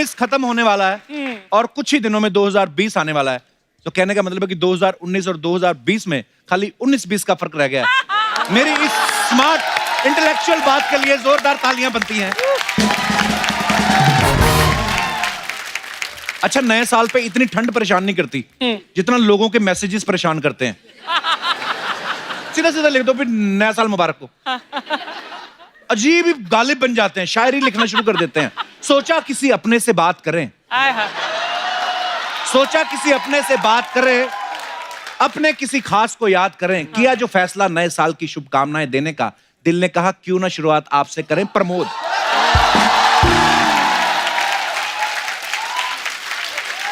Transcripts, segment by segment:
2019 खत्म होने वाला है और कुछ ही दिनों में 2020 आने वाला है। तो कहने का मतलब है कि 2019 और 2020 में खाली 19-20 का फर्क रह गया है। मेरी इस स्मार्ट इंटेलेक्चुअल बात के लिए जोरदार तालियां बनती हैं। अच्छा, नए साल पे इतनी ठंड परेशान नहीं करती जितना लोगों के मैसेजेस परेशान करते हैं। सीधा सीधा लिख दो फिर नया साल मुबारक को। अजीब ही गालिब बन जाते हैं, शायरी लिखना शुरू कर देते हैं। सोचा किसी अपने से बात करें, सोचा किसी अपने से बात करें, अपने किसी खास को याद करें। किया जो फैसला नए साल की शुभकामनाएं देने का, दिल ने कहा क्यों ना शुरुआत आपसे करें प्रमोद।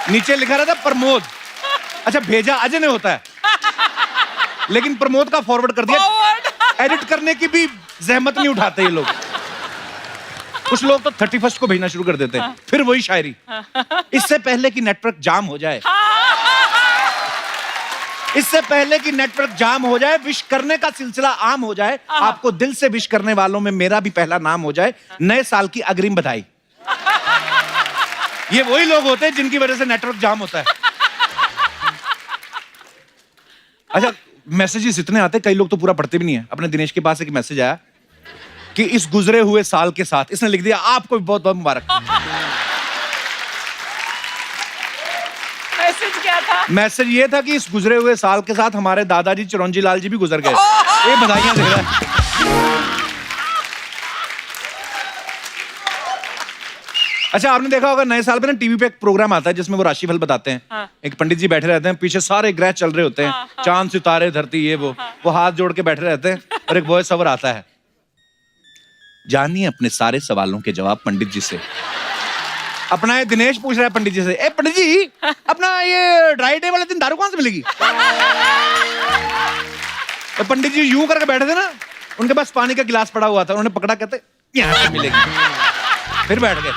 नीचे लिखा रहा था प्रमोद। अच्छा, भेजा अजय ने होता है, लेकिन प्रमोद का फॉरवर्ड कर दिया। एडिट करने की भी जहमत नहीं उठाते ये लोग। कुछ लोग तो 31 को भेजना शुरू कर देते हैं, फिर वही शायरी। इससे पहले कि नेटवर्क जाम हो जाए, इससे पहले कि नेटवर्क जाम हो जाए, विश करने का सिलसिला आम हो जाए, आपको दिल से विश करने वालों में मेरा भी पहला नाम हो जाए। नए साल की अग्रिम बधाई। ये वही लोग होते हैं जिनकी वजह से नेटवर्क जाम होता है। अच्छा, मैसेजेस इतने आते हैं, कई लोग तो पूरा पढ़ते भी नहीं है। अपने दिनेश के पास एक मैसेज आया कि इस गुजरे हुए साल के साथ, इसने लिख दिया आपको भी बहुत बहुत मुबारक। मैसेज क्या था? मैसेज ये था कि इस गुजरे हुए साल के साथ हमारे दादाजी चिरंजी लाल जी भी गुजर गए। ये बधाइयां दे रहा है। अच्छा, आपने देखा होगा नए साल पे ना टीवी पे एक प्रोग्राम आता है जिसमें वो राशिफल बताते हैं। एक पंडित जी बैठे रहते हैं, पीछे सारे ग्रह चल रहे होते हैं, चांद सितारे धरती ये वो हाथ जोड़ के बैठे रहते हैं और एक वॉइस ओवर आता है, जानिए अपने सारे सवालों के जवाब पंडित जी से। अपना ये दिनेश पूछ रहा है पंडित जी से, ए पंडित जी, अपना ये ड्राई डे वाले दिन दारू कहाँ से मिलेगी? तो पंडित जी यूं करके बैठे थे ना, उनके पास पानी का गिलास पड़ा हुआ था, उन्होंने पकड़ा, कहते यहाँ से मिलेगी। फिर बैठ गए।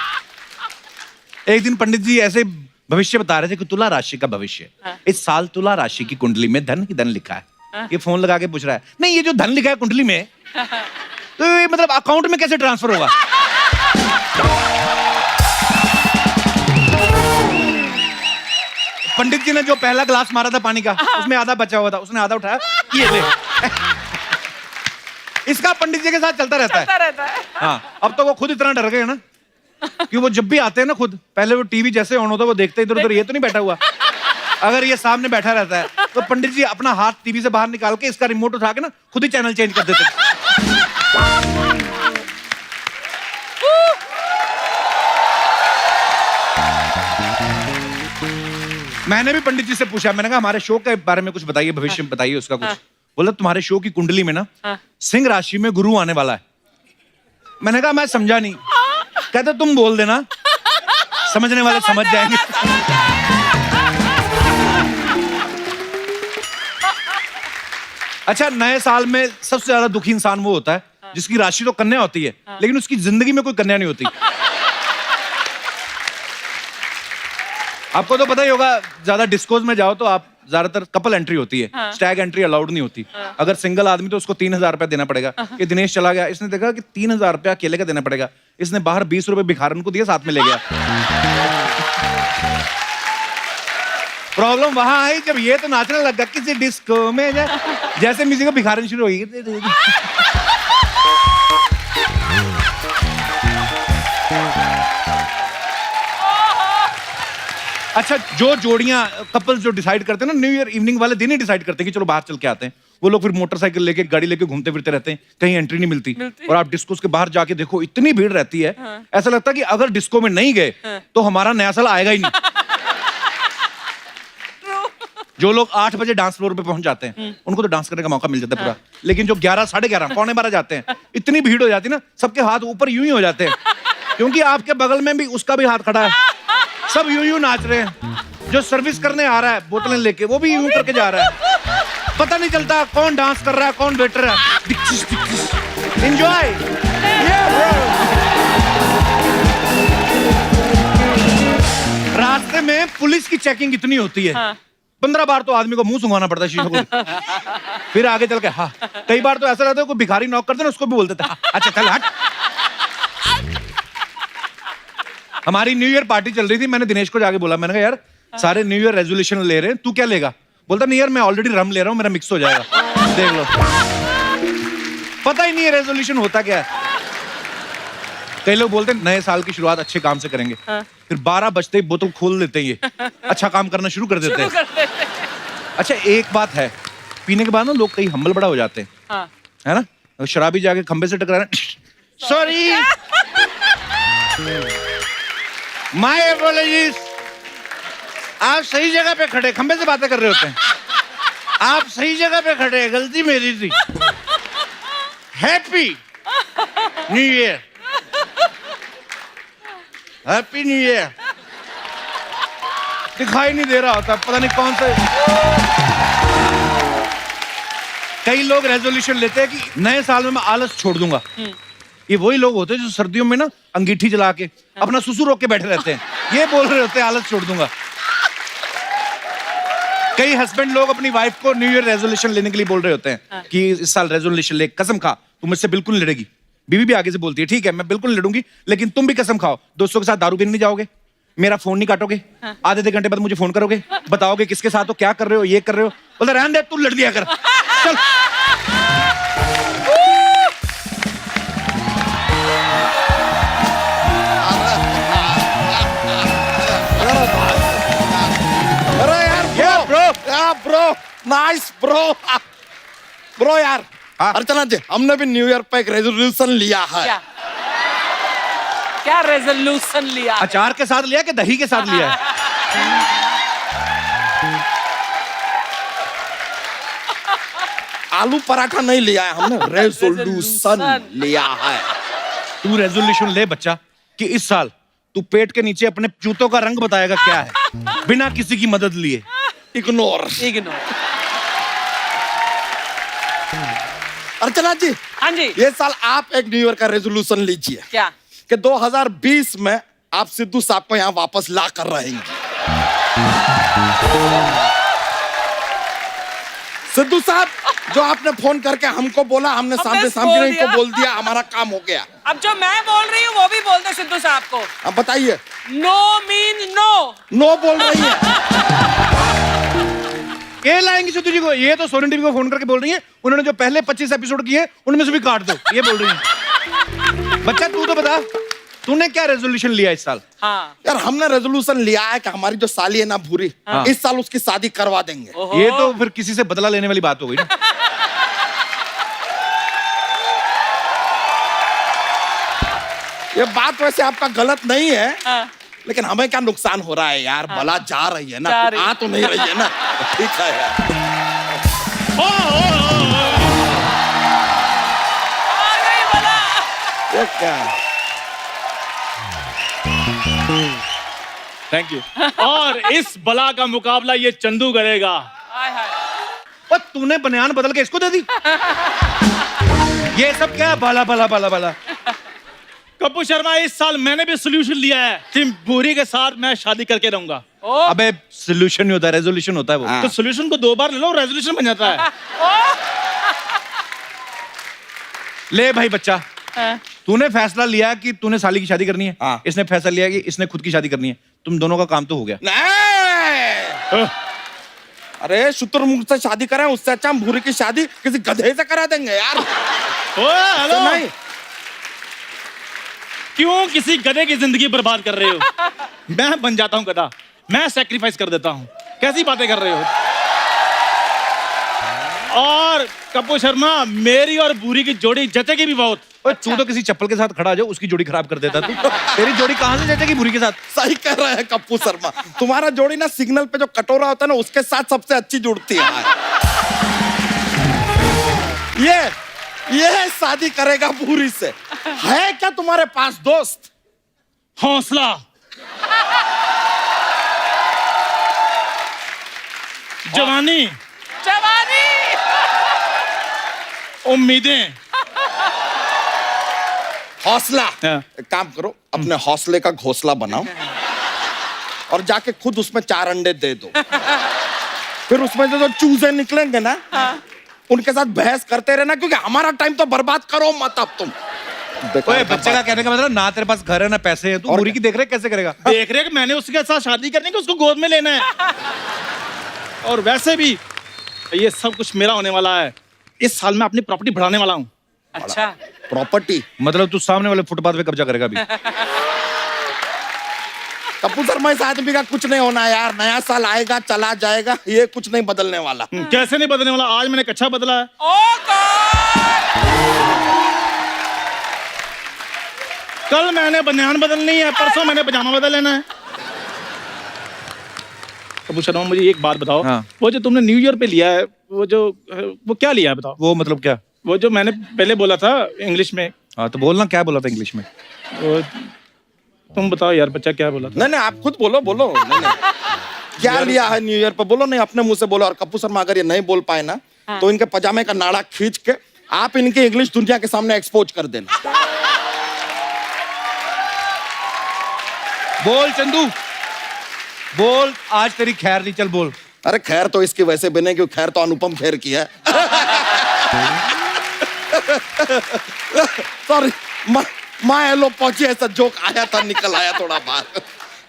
एक दिन पंडित जी ऐसे भविष्य बता रहे थे कि तुला राशि का भविष्य, इस साल तुला राशि की कुंडली में धन ही धन लिखा है। ये फोन लगा के पूछ रहा है, नहीं ये जो धन लिखा है कुंडली में, तो ये मतलब अकाउंट में कैसे ट्रांसफर होगा? पंडित जी ने जो पहला गिलास मारा था पानी का, उसमें आधा बचा हुआ था, उसने आधा उठाया, ये ले। इसका पंडित जी के साथ चलता रहता है। हाँ, अब तो वो खुद इतना डर गए ना कि वो जब भी आते हैं ना, खुद पहले वो टीवी जैसे ऑन होता है वो देखते इधर उधर, ये तो नहीं बैठा हुआ। अगर ये सामने बैठा रहता है तो पंडित जी अपना हाथ टीवी से बाहर निकाल के इसका रिमोट उठा के ना खुद ही चैनल चेंज कर देते। मैंने भी पंडित जी से पूछा, मैंने कहा हमारे शो के बारे में कुछ बताइए, भविष्य में बताइए उसका कुछ। बोला तुम्हारे शो की कुंडली में ना सिंह राशि में गुरु आने वाला है। मैंने कहा मैं समझा नहीं। कहते तुम बोल देना, समझने वाले समझ जाएंगे। अच्छा, नए साल में सबसे ज्यादा दुखी इंसान वो होता है जिसकी राशि तो कन्या होती है, लेकिन उसकी जिंदगी में कोई कन्या नहीं होती। आपको तो पता ही होगा, ज्यादा डिस्कोज में जाओ तो आप ज्यादातर कपल एंट्री होती है, स्टैग एंट्री अलाउड नहीं होती। अगर सिंगल आदमी तो उसको 3,000 रुपया देना पड़ेगा। कि दिनेश चला गया, इसने देखा कि 3,000 रुपया अकेले का देना पड़ेगा, इसने बाहर 20 रुपए भिखारन को दिए, साथ में ले गया। प्रॉब्लम वहां आई जब ये तो नाचने लगा किसी डिस्को में, जैसे म्यूजिक को भिखारन शुरू हुई। अच्छा, जो जोड़ियां कपल्स जो डिसाइड करते हैं ना, न्यू ईयर इवनिंग वाले दिन ही डिसाइड करते हैं कि चलो बाहर चल के आते हैं, वो लोग फिर मोटरसाइकिल लेके गाड़ी लेके घूमते फिरते रहते हैं, कहीं एंट्री नहीं मिलती। और आप डिस्को के बाहर जाके देखो, इतनी भीड़ रहती है, ऐसा लगता है कि अगर डिस्को में नहीं गए तो हमारा नया साल आएगा ही नहीं। जो लोग 8 बजे डांस फ्लोर पे पहुंच जाते हैं उनको तो डांस करने का मौका मिल जाता है पूरा, लेकिन जो 11, 11:30, पौने 12 जाते हैं, इतनी भीड़ हो जाती है ना, सबके हाथ ऊपर यूं ही हो जाते हैं, क्योंकि आपके बगल में भी उसका भी हाथ खड़ा है, सब यूं यूं नाच रहे हैं। जो सर्विस करने आ रहा है बोतलें लेके, वो भी यूं करके जा रहा है, पता नहीं चलता कौन डांस कर रहा है कौन वेटर है। एंजॉय। रास्ते में पुलिस की चेकिंग इतनी होती है, 15 बार तो आदमी को मुंह सुंघाना पड़ता है शीशे को, फिर आगे चल के हाँ। कई बार तो ऐसा रहता है कोई भिखारी नॉक करते ना, उसको भी बोल देता है अच्छा चल हट। हमारी न्यू ईयर पार्टी चल रही थी, मैंने दिनेश को जाके बोला, मैंने कहा यार सारे न्यू ईयर रेजोल्यूशन ले रहे हैं, तू क्या लेगा? बोलता नहीं यार मैं ऑलरेडी रम ले रहा हूँ, मेरा मिक्स हो जाएगा। देख लो, पता ही नहीं है रेजोल्यूशन होता क्या है। कई लोग बोलते हैं नए साल की शुरुआत अच्छे काम से करेंगे, फिर 12 बजते ही बोतल खोल देते हैं, ये अच्छा काम करना शुरू कर देते हैं। अच्छा एक बात है, पीने के बाद ना लोग कई हम्बल बड़ा हो जाते हैं, है ना? शराबी जाके खंबे से टकरा रहे, सॉरी माय अपोलॉजीज, आप सही जगह पे खड़े, खंबे से बातें कर रहे होते हैं, आप सही जगह पे खड़े, गलती मेरी थी, happy new year, happy new year. दिखाई नहीं दे रहा होता, पता नहीं कौन से। कई लोग रेजोल्यूशन लेते हैं कि नए साल में मैं आलस छोड़ दूंगा। ये वही लोग होते हैं जो सर्दियों में ना अंगीठी जला के अपना सुसु रोक के बैठे रहते हैं, ये बोल रहे होते हैं आलस छोड़ दूंगा। कई हस्बैंड लोग अपनी वाइफ को न्यू ईयर रेजोल्यूशन लेने के लिए बोल रहे होते हैं कि इस साल रेजोल्यूशन ले, कसम खा तू मुझसे बिल्कुल नहीं लड़ेगी। बीवी भी आगे से बोलती है ठीक है मैं बिल्कुल नहीं लड़ूंगी, लेकिन तुम भी कसम खाओ दोस्तों के साथ दारू पीने नहीं जाओगे, मेरा फोन नहीं काटोगे, आधे घंटे बाद मुझे फोन करोगे, बताओगे किसके साथ हो, क्या कर रहे हो, ये कर रहे हो। बोलते रहने दे तू लड़ दिया कर, चल। ब्रो नाइस ब्रो यार। अर्चना जी हमने भी न्यू ईयर पे एक रेजोल्यूशन लिया है। क्या रेजोल्यूशन लिया? अचार के साथ लिया कि दही के साथ लिया है? आलू पराठा नहीं लिया है हमने, रेजोल्यूशन लिया है। तू रेजोल्यूशन ले बच्चा कि इस साल तू पेट के नीचे अपने जूतों का रंग बताएगा क्या है, बिना किसी की मदद लिए। इग्नोर। अर्चना जी, हाँ जी, ये साल आप एक न्यू ईयर का रेजोल्यूशन लीजिए। क्या? कि 2020 में आप सिद्धू साहब को यहाँ वापस ला कर रहेंगे। सिद्धू साहब जो आपने फोन करके हमको बोला, हमने सामने सामने इनको बोल दिया, हमारा काम हो गया। अब जो मैं बोल रही हूँ वो भी बोल दे सिद्धू साहब को। अब बताइए। No mean no. नो बोल रही है। ये लाएंगे सिद्धू जी को, ये तो सोनी टीवी को फोन करके बोल रही है उन्होंने जो पहले 25 एपिसोड किए उनमें से भी काट दो, ये बोल रही है। बच्चा तू तो बता तूने क्या रेजोल्यूशन लिया इस साल? हाँ। यार हमने रेजोल्यूशन लिया है कि हमारी जो साली है ना भूरी, हाँ। इस साल उसकी शादी करवा देंगे। ये तो फिर किसी से बदला लेने वाली बात हो गई ना। ये बात वैसे आपका गलत नहीं है, हाँ। लेकिन हमें क्या नुकसान हो रहा है यार? हाँ। भला जा रही है ना, जा आ तो नहीं रही है ना। ठीक है यार। ये क्या? Thank you. और इस बला का मुकाबला ये चंदू करेगा। और तूने बनियान बदल के इसको दे दी। ये सब क्या है? बाला बाला बाला बाला। कपूर शर्मा इस साल मैंने भी सोल्यूशन लिया है कि भूरी के साथ मैं शादी करके रहूंगा। अबे सोल्यूशन नहीं होता, रेजोल्यूशन होता है वो। तो सोल्यूशन को 2 बार ले लो, रेजोल्यूशन बन जाता है। ले भाई बच्चा, तूने फैसला लिया कि तूने साली की शादी करनी है, हाँ। इसने फैसला लिया कि इसने खुद की शादी करनी है, तुम दोनों का काम तो हो गया। नहीं। अरे शुतुरमुर्ग से शादी करें उससे अच्छा हम भूरी की शादी किसी गधे से करा देंगे यार। हेलो, नहीं क्यों किसी गधे की जिंदगी बर्बाद कर रहे हो? मैं बन जाता हूँ गधा, मैं सैक्रिफाइस कर देता हूँ। कैसी बातें कर रहे हो? और कपूर शर्मा मेरी और भूरी की जोड़ी जचेगी भी बहुत। तू तो किसी चप्पल के साथ खड़ा हो जाओ, उसकी जोड़ी खराब कर देता तू। तेरी जोड़ी कहां से जचेगी भूरी के साथ? सही कह रहे हैं कप्पू शर्मा, तुम्हारा जोड़ी ना सिग्नल पे जो कटोरा होता है ना उसके साथ सबसे अच्छी जुड़ती है। ये शादी करेगा भूरी से। है क्या तुम्हारे पास दोस्त? हौसला, जवानी, उम्मीदें, हौसला। हाँ। एक काम करो, अपने हौसले का घोंसला बनाओ और जाके खुद उसमें 4 अंडे दे दो। फिर उसमें से जो चूजे निकलेंगे ना, उनके साथ बहस करते रहना, क्योंकि हमारा टाइम तो बर्बाद करो मत अब तुम। बेकार ओए का बच्चे का कहने का मतलब ना तेरे पास घर है ना पैसे हैं, तू और बुरी की देख रहे कैसे करेगा? देख रहे कि मैंने उसके साथ शादी करनी कि उसको गोद में लेना है। और वैसे भी ये सब कुछ मेरा होने वाला है। इस साल मैं अपनी प्रॉपर्टी बढ़ाने वाला हूँ। अच्छा प्रॉपर्टी। मतलब तू सामने वाले फुटपाथ पे कब्जा करेगा अभी? कपूर शर्मा, इस आदमी का कुछ नहीं होना यार। नया साल आएगा चला जाएगा, ये कुछ नहीं बदलने वाला। कैसे नहीं बदलने वाला? आज मैंने कच्छा बदला है। ओ गॉड, कल मैंने बनियान बदलनी है, परसों मैंने पजामा बदल लेना है। कपूर शर्मा, मुझे एक बात बताओ। हाँ। वो जो तुमने न्यू ईयर पे लिया है, वो क्या लिया है बताओ? वो मतलब क्या? वो जो मैंने पहले बोला था इंग्लिश में। हाँ तो बोलना, क्या बोला था इंग्लिश में? वो तुम बताओ यार, बच्चा क्या बोला था? नहीं आप खुद बोलो, बोलो। नहीं। क्या लिया है न्यू ईयर पर? बोलो, नहीं अपने मुंह से बोलो। और कपूर शर्मा अगर ये नहीं बोल पाए ना, तो इनके पजामे का नाड़ा खींच के आप इनके इंग्लिश दुनिया के सामने एक्सपोज कर देना। बोल चंदू, बोल, आज तेरी खैर नहीं, चल बोल। अरे खैर तो इसकी वैसे बने, क्यों खैर तो अनुपम खेर की है। सॉरी, माँ एलो पहुंची, ऐसा जोक आया था, निकल आया थोड़ा बाहर।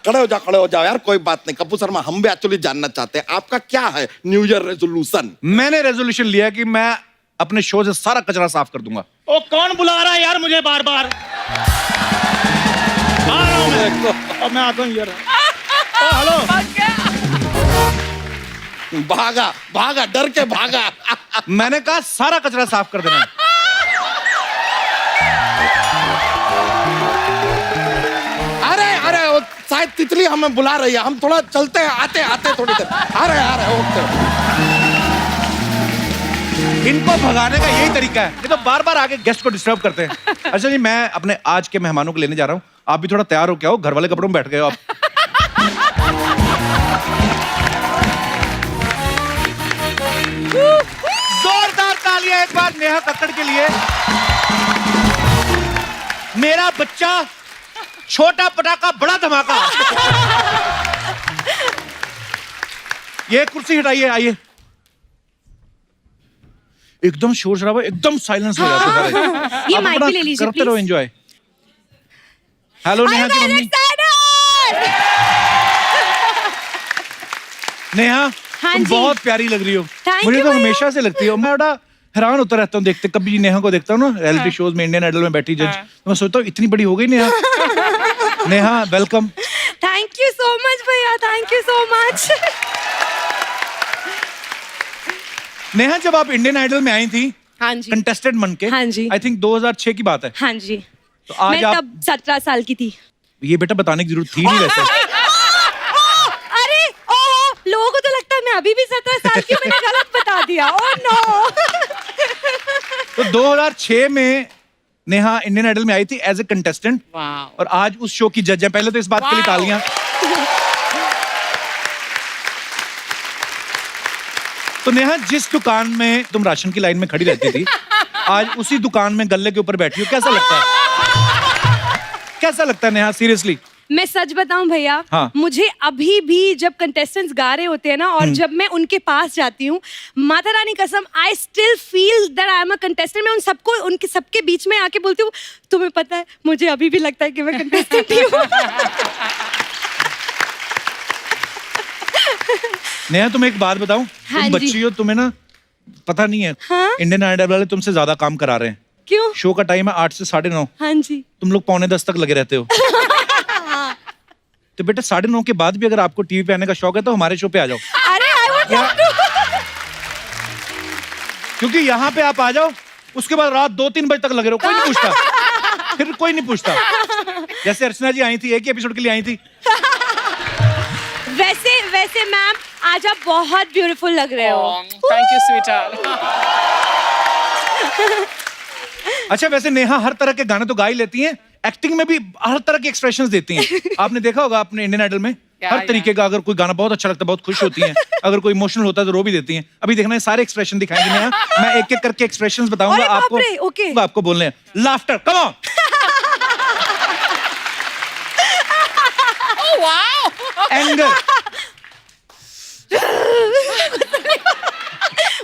खड़े हो जाओ यार, कोई बात नहीं। कपूर शर्मा, हम भी एक्चुअली जानना चाहते हैं आपका क्या है न्यू ईयर रेजोल्यूशन? मैंने रेजोल्यूशन लिया कि मैं अपने शो से सारा कचरा साफ कर दूंगा। ओ कौन बुला रहा है यार मुझे बार बार? आ रहा हूँ मैं। अब मैं आता हूँ यार। ओ हेलो। भागा भागा, डर के भागा। मैंने कहा सारा कचरा साफ कर देना। अरे वो शायद तितली हमें बुला रही है, हम थोड़ा चलते हैं, आते थोड़ी देर। आ रहे ओके। इनको भगाने का यही तरीका है, ये तो बार बार आके गेस्ट को डिस्टर्ब करते हैं। अच्छा जी, मैं अपने आज के मेहमानों को लेने जा रहा हूँ, आप भी थोड़ा तैयार हो, क्या हो घर वाले कपड़ों में बैठ गए हो आप? जोरदार तालियां एक बार नेहा कक्कड़ के लिए। मेरा बच्चा, छोटा पटाखा बड़ा धमाका। ये कुर्सी हटाइए, आइए। एकदम शोर शराबा, एकदम साइलेंस हो जाता है। ये आप माइक अपना भी ले लीजिए करते रहो एंजॉय। हेलो नेहा की मम्मी। नेहा, हाँ तुम जी। बहुत प्यारी लग रही हो। Thank मुझे you तो भैया। हमेशा से लगती हो। मैं बड़ा हैरान होता रहता हूँ देखते, कभी नेहा को देखता हूँ ना रियलिटी शोज में, इंडियन आइडल में बैठी जज, तो मैं सोचता हूँ इतनी बड़ी हो गई Neha. Neha welcome. Thank you so much भैया, thank you so much. Neha, जब आप इंडियन आइडल में आई थी हाँ जी, कंटेस्टेंट बन के, हाँ जी। आई थिंक 2006 की बात है, हाँ जी। तो आज मैं आप, तब 17 साल की थी। ये बेटा बताने की जरूरत थी नहीं वैसे। अरे लोगों को तो लगता है मैं अभी भी 17 साल की हूँ, मैंने गलत बता दिया। Oh no. तो 2006 में नेहा इंडियन आइडल में आई थी एज ए कंटेस्टेंट, वाओ, और आज उस शो की जज है। पहले तो इस बात के लिए Wow. तालियां। तो नेहा, जिस दुकान में तुम राशन की लाइन में खड़ी रहती थी, आज उसी दुकान में गल्ले के ऊपर बैठी हो, कैसा लगता है? कैसा लगता है नेहा, सीरियसली? मैं सच बताऊं भैया, हाँ। मुझे अभी भी जब कंटेस्टेंट्स गा रहे होते हैं ना, और जब मैं उनके पास जाती हूँ, माता रानी कसम, I still feel that I am a contestant. मैं उन सबको, उनके सबके बीच में आके बोलती हूँ, तुम्हें पता है मुझे अभी भी लगता है कि मैं कंटेस्टेंट ही हूँ। नेहा, तुम एक बात बताऊं, हाँ तुम जी। बच्ची हो, तुम्हें ना पता नहीं है, हाँ? इंडियन आइडल वाले तुमसे ज्यादा काम करा रहे हैं। क्यों? शो का टाइम है 8 से 9:30, हाँ जी। तुम लोग 9:45 तक लगे रहते हो। तो बेटा 9:30 के बाद भी अगर आपको टीवी पे आने का शौक है तो हमारे शो पे आ जाओ, अरे आई वुड लव टू। क्योंकि यहाँ पे आप आ जाओ, उसके बाद रात 2-3 बजे तक लगे रहो, कोई नहीं पूछता। फिर कोई नहीं पूछता। जैसे अर्चना जी आई थी, एक ही एपिसोड के लिए आई थी। वैसे मैम, आज आप बहुत ब्यूटीफुल लग रहे हो। Thank you sweetheart. अच्छा, वैसे नेहा हर तरह के गाने तो गा ही लेती हैं, एक्टिंग में भी हर तरह के एक्सप्रेशंस देती हैं। आपने देखा होगा अपने इंडियन आइडल में, हर तरीके का, अगर कोई गाना बहुत अच्छा लगता है बहुत खुश होती हैं, अगर कोई इमोशनल होता है तो रो भी देती हैं। अभी देखना है, सारे एक्सप्रेशन दिखाएंगे नेहा, मैं एक एक करके एक्सप्रेशंस बताऊंगा अरे बाप आपको, रे, ओके। वो आपको बोलने हैं। Laughter, come on. Oh wow, anger,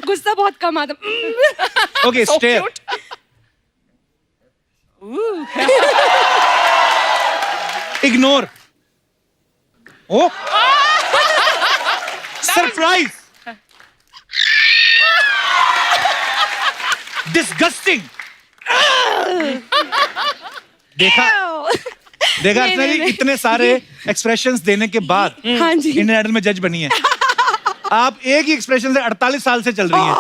गुस्सा बहुत कम आता। Okay, stare, ignore. Oh surprise. Disgusting. देखा देखा अर्चना जी, इतने सारे एक्सप्रेशंस देने के बाद हाँ जी। इंडियन आइडल में जज बनी है। आप एक ही एक्सप्रेशन से 48 साल से चल रही हैं।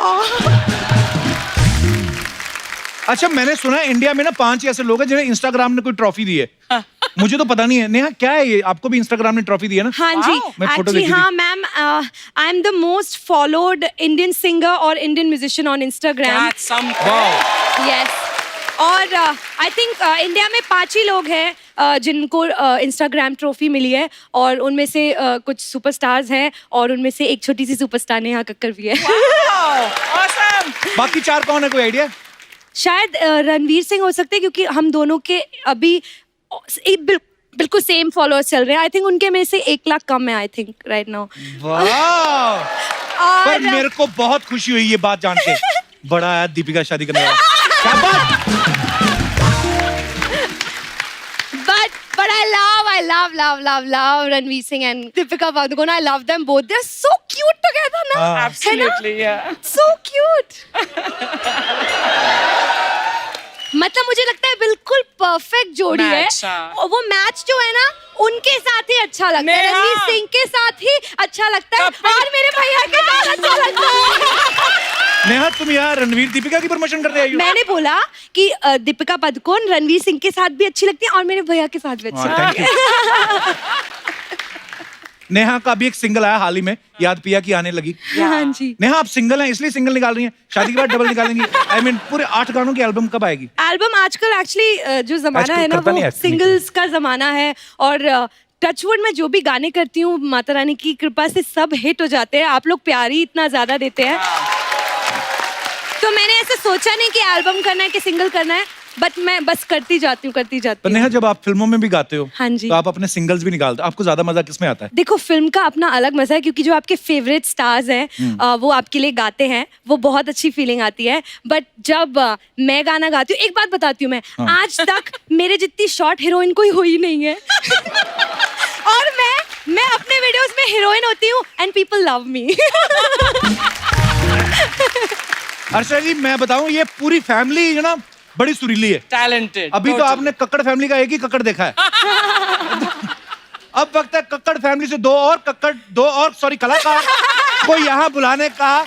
अच्छा, मैंने सुना है इंडिया में ना 5 ऐसे लोग हैं जिन्हें इंस्टाग्राम ने कोई ट्रॉफी दी है। मुझे तो पता नहीं है। नेहा, क्या है ये? आपको भी इंस्टाग्राम ने ट्रॉफी दी है ना? हाँ जी, मैं फोटो एक्चुअली देखी थी। हाँ ma'am, I am the most followed Indian singer और Indian musician on Instagram. That's something. Yes. और आई थिंक इंडिया में 5 ही लोग हैं जिनको इंस्टाग्राम ट्रॉफी मिली है, और उनमें से कुछ सुपरस्टार्स हैं, और उनमें से एक छोटी सी सुपरस्टार नेहा कक्कर भी है। Wow, awesome. बाकी 4 कौन है, कोई आइडिया? शायद रणवीर सिंह हो सकते हैं, क्योंकि हम दोनों के अभी बिल्कुल सेम फॉलोअर्स चल रहे हैं। आई थिंक उनके में से 1 लाख कम है आई थिंक राइट नाउ। वाह! पर मेरे को बहुत खुशी हुई ये बात जान के। बड़ा है दीपिका शादी करने वाला। क्या बात! But I love Ranveer Singh and Deepika Padukone. I love them both. They're so cute together now. हाँ। Absolutely, yeah. So cute. मतलब मुझे लगता है बिल्कुल परफेक्ट जोड़ी है। Match, हाँ। और वो मैच जो है ना, उनके साथ ही अच्छा लगता है। नेहा। रणवीर सिंह के साथ ही अच्छा लगता है, और मेरे भैया के साथ अच्छा लगता है। नेहा, तुम यार रणवीर दीपिका की प्रमोशन करने आई हो? मैंने बोला कि दीपिका पादुकोण रणवीर सिंह के साथ भी अच्छी लगती है, और मेरे भैया के साथ भी अच्छी हाँ, लगती है। नेहा का भी एक सिंगल आया हाल ही में, याद पिया की आने लगी। हाँ जी। नेहा, आप सिंगल हैं इसलिए सिंगल निकाल रही हैं, शादी के बाद डबल निकालेंगी? आई मीन पूरे 8 गानों की एल्बम कब आएगी? एल्बम आजकल एक्चुअली जो जमाना आजकल है ना, करता नहीं वो है actually। सिंगल्स का जमाना है, और टचवुड में जो भी गाने करती हूँ, माता रानी की कृपा से सब हिट हो जाते हैं। आप लोग प्यार ही इतना ज्यादा देते हैं, तो मैंने ऐसे सोचा नहीं कि एल्बम करना है कि सिंगल करना है, बट मैं बस करती जाती हूँ पर नेहा, जब आप फिल्मों में भी गाते हो, हाँ जी। तो आप अपने सिंगल्स भी निकालते हो, आपको ज्यादा मजा किसमें आता है? देखो, फिल्म का अपना अलग मजा है, क्योंकि जो आपके फेवरेट स्टार्स हैं वो आपके लिए गाते हैं, वो बहुत अच्छी फीलिंग आती है। बट जब मैं गाना गाती हूँ, एक बात बताती हूँ मैं, आज तक मेरे जितनी शॉर्ट हीरोइन कोई हुई नहीं है। और मैं अपने वीडियोस में हीरोइन होती हूँ, एंड पीपल लव मी। अर्चना जी, मैं बताऊं, ये पूरी फैमिली है ना, बड़ी सुरीली है। Talented. अभी तो totally. आपने कक्कड़ फैमिली का एक ही कक्कड़ देखा है। अब वक्त है कक्कड़ फैमिली से दो और कलाकार को यहाँ बुलाने का।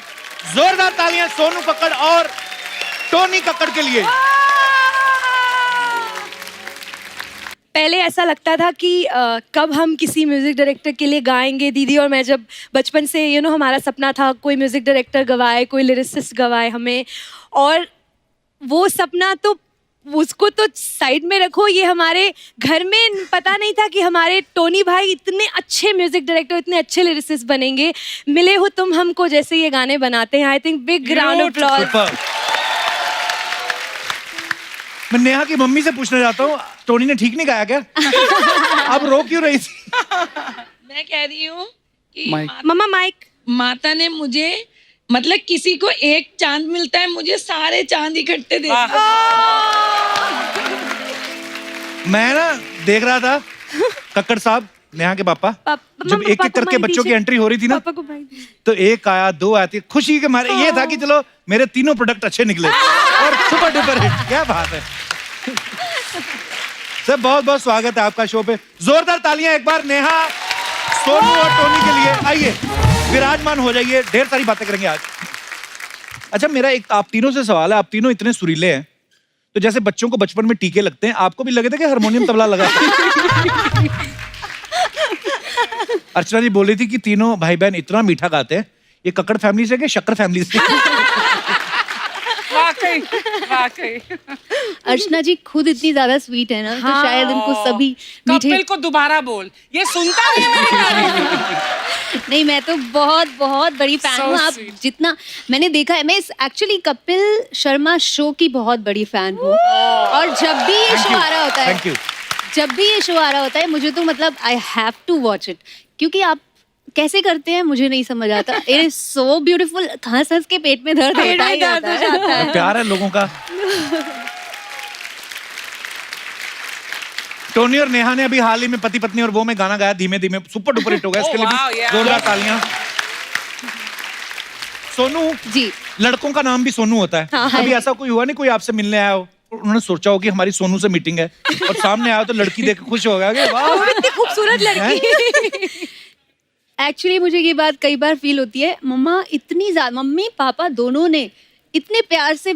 जोरदार तालियां सोनू कक्कड़ और टोनी कक्कड़ के लिए। पहले ऐसा लगता था कि कब हम किसी म्यूजिक डायरेक्टर के लिए गाएंगे। दीदी और मैं जब बचपन से हमारा सपना था कोई म्यूजिक डायरेक्टर गवाए, कोई लिरिसिस्ट गवाए हमें, और वो सपना तो उसको तो साइड में रखो, ये हमारे घर में पता नहीं था कि हमारे टोनी भाई इतने अच्छे म्यूजिक डायरेक्टर, इतने अच्छे लिरिसिस्ट बनेंगे। मिले हो तुम हमको जैसे ये गाने बनाते हैं। I think big round of applause. Super। मैं नेहा की मम्मी से पूछना चाहता हूँ, टोनी ने ठीक नहीं गाया क्या? अब रो क्यों रही थी? मैं कह रही हूँ कि मम्मा माइक। माता ने मुझे, मतलब किसी को एक चांद मिलता है, मुझे सारे चांद इकट्ठे दे दिए। मैं ना देख रहा था कक्कड़ साहब, नेहा के पापा, जब एक एक करके बच्चों की एंट्री हो रही थी ना, पापा को भाई तो 1 आया, 2 आती, खुशी के मारे ये था कि चलो मेरे तीनों प्रोडक्ट अच्छे निकले और सुपर डुपर हिट। क्या बात है सर, बहुत बहुत स्वागत है आपका शो पे। जोरदार तालियां एक बार नेहा, सोनू और टोनी के लिए। आइए विराजमान हो जाइए, ढेर सारी बातें करेंगे आज। अच्छा, मेरा एक आप तीनों से सवाल है, आप तीनों इतने सुरीले हैं, तो जैसे बच्चों को बचपन में टीके लगते हैं, आपको भी लगे थे कि हारमोनियम तबला लगा? अर्चना जी बोल रही थी कि तीनों भाई बहन इतना मीठा गाते हैं। ये कक्कड़ फैमिली से कि शक्कर फैमिली से? वाकई। अर्चना जी खुद इतनी ज्यादा स्वीट है ना, तो शायद इनको सभी मीठे। कपिल को दोबारा बोल, ये सुनता नहीं है मेरे गाने। नहीं, मैं तो बहुत बहुत बड़ी फैन So हूँ। आप sweet. जितना मैंने देखा है, मैं एक्चुअली कपिल शर्मा शो की बहुत बड़ी फैन हूँ, और जब भी ये शो आ रहा होता है, थैंक यू। जब भी ये शो आ रहा होता है, मुझे तो मतलब I have to watch it, क्योंकि आप कैसे करते हैं मुझे नहीं समझ आता। It is so beautiful. हंस हंस के पेट में दर्द होता ही होता है। प्यार है लोगों का। टोनी और नेहा ने अभी हाल ही में पति पत्नी और वो में गाना गाया धीमे धीमे, सुपर डुपर हिट हो गया। इसके लिए wow, भी yeah. जोरदार तालियां। सोनू, जी लड़कों का नाम भी सोनू होता है। हाँ, कभी है। ऐसा कोई हुआ नहीं, कोई आपसे मिलने आया हो, उन्होंने सोचा हो कि हमारी सोनू से मीटिंग है और सामने आया हो तो लड़की देख के खुश हो गया कि वाह वो इतनी खूबसूरत लड़की। एक्चुअली मुझे ये बात कई बार फील होती है, मम्मा इतनी ज्यादा, मम्मी पापा दोनों ने इतने प्यार से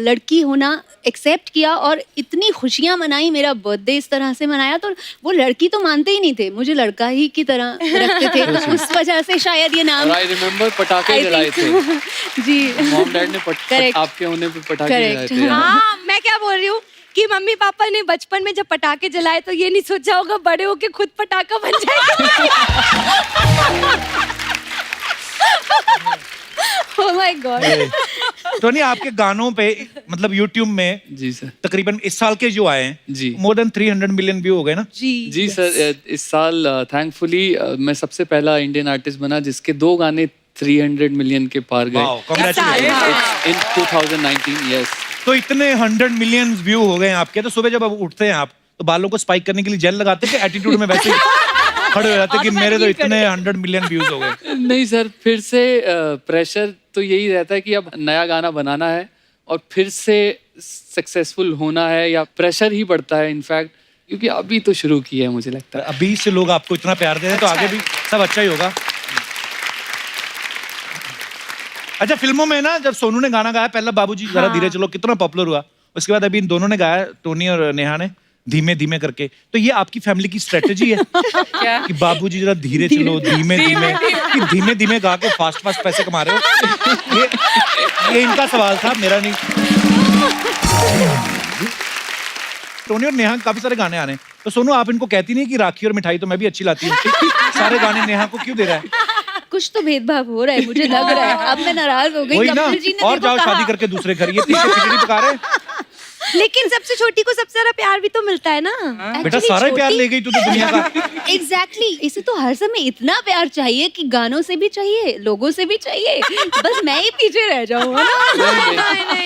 लड़की होना एक्सेप्ट किया और इतनी खुशियां मनाई, मेरा बर्थडे इस तरह से मनाया, तो वो लड़की तो मानते ही नहीं थे, मुझे लड़का ही की तरह रखते थे। तो उस वजह से शायद ये नाम आई रिमेम्बर पटाखे I जलाए think थे। so. जी मॉम डैड ने Correct. आपके होने पे पटाखे जलाए Correct. थे। हाँ, मैं क्या बोल रही हूँ कि मम्मी पापा ने बचपन में जब पटाखे जलाए तो ये नहीं सोचा होगा बड़े होके खुद पटाखा बन जाएगा। Oh my God. टोनी, आपके गानों पे मतलब YouTube में जी सर। तकरीबन इस साल के जो आए हैं जी। मोर देन 300 मिलियन व्यू हो गए ना। जी सर, इस साल थैंकफुली मैं सबसे पहला इंडियन आर्टिस्ट बना जिसके 2 गाने 300 मिलियन के पार गए वाओ, कांग्रेचुलेशन। इन 2019। यस। तो इतने 100 मिलियन व्यू हो गए हैं आपके, तो सुबह जब अब उठते हैं आप तो बालों को स्पाइक करने के लिए जेल लगाते हैं कि एटीट्यूड में वैसे ही खड़े हो जाते हैं कि मेरे तो इतने 100 मिलियन व्यूज हो गए? नहीं सर, फिर से प्रेशर तो यही रहता है कि अब नया गाना बनाना है और फिर से सक्सेसफुल होना है, या प्रेशर ही बढ़ता है इनफैक्ट, क्योंकि अभी तो शुरू किया है मुझे लगता है। अभी से लोग आपको इतना प्यार दे रहे हैं तो आगे भी सब अच्छा ही होगा। अच्छा, फिल्मों में ना जब सोनू ने गाना गाया पहला बाबूजी जरा धीरे चलो, कितना पॉपुलर हुआ, उसके बाद अभी इन दोनों ने गाया, टोनी और नेहा ने, धीमे धीमे करके। तो ये आपकी फैमिली की स्ट्रेटेजी है कि बाबूजी जरा धीरे चलो, धीमे धीमे, कि धीमे धीमे गा के फास्ट फास्ट पैसे कमा रहे हो? ये इनका सवाल था, मेरा नहीं। टोनी और नेहा के काफी सारे गाने आ रहे हैं, तो सोनू आप इनको कहती नहीं कि राखी और मिठाई तो मैं भी अच्छी लाती हूँ, सारे गाने नेहा को क्यों दे रहा है? कुछ तो भेदभाव हो रहा है, मुझे लग रहा है। अब मैं नाराज हो गई। वही ना, कपिल जी ने और देखो जाओ कहा। शादी करके दूसरे घर, ये तीसरे खिचड़ी पका रहे हैं। लेकिन सबसे छोटी को सबसे ज्यादा प्यार भी तो मिलता है ना। बेटा सारा ही प्यार ले गई तू तो दुनिया का। एग्जैक्टली, इसे तो हर समय इतना प्यार चाहिए कि गानों से भी चाहिए, लोगों से भी चाहिए, बस मैं ही पीछे रह जाऊँ ना।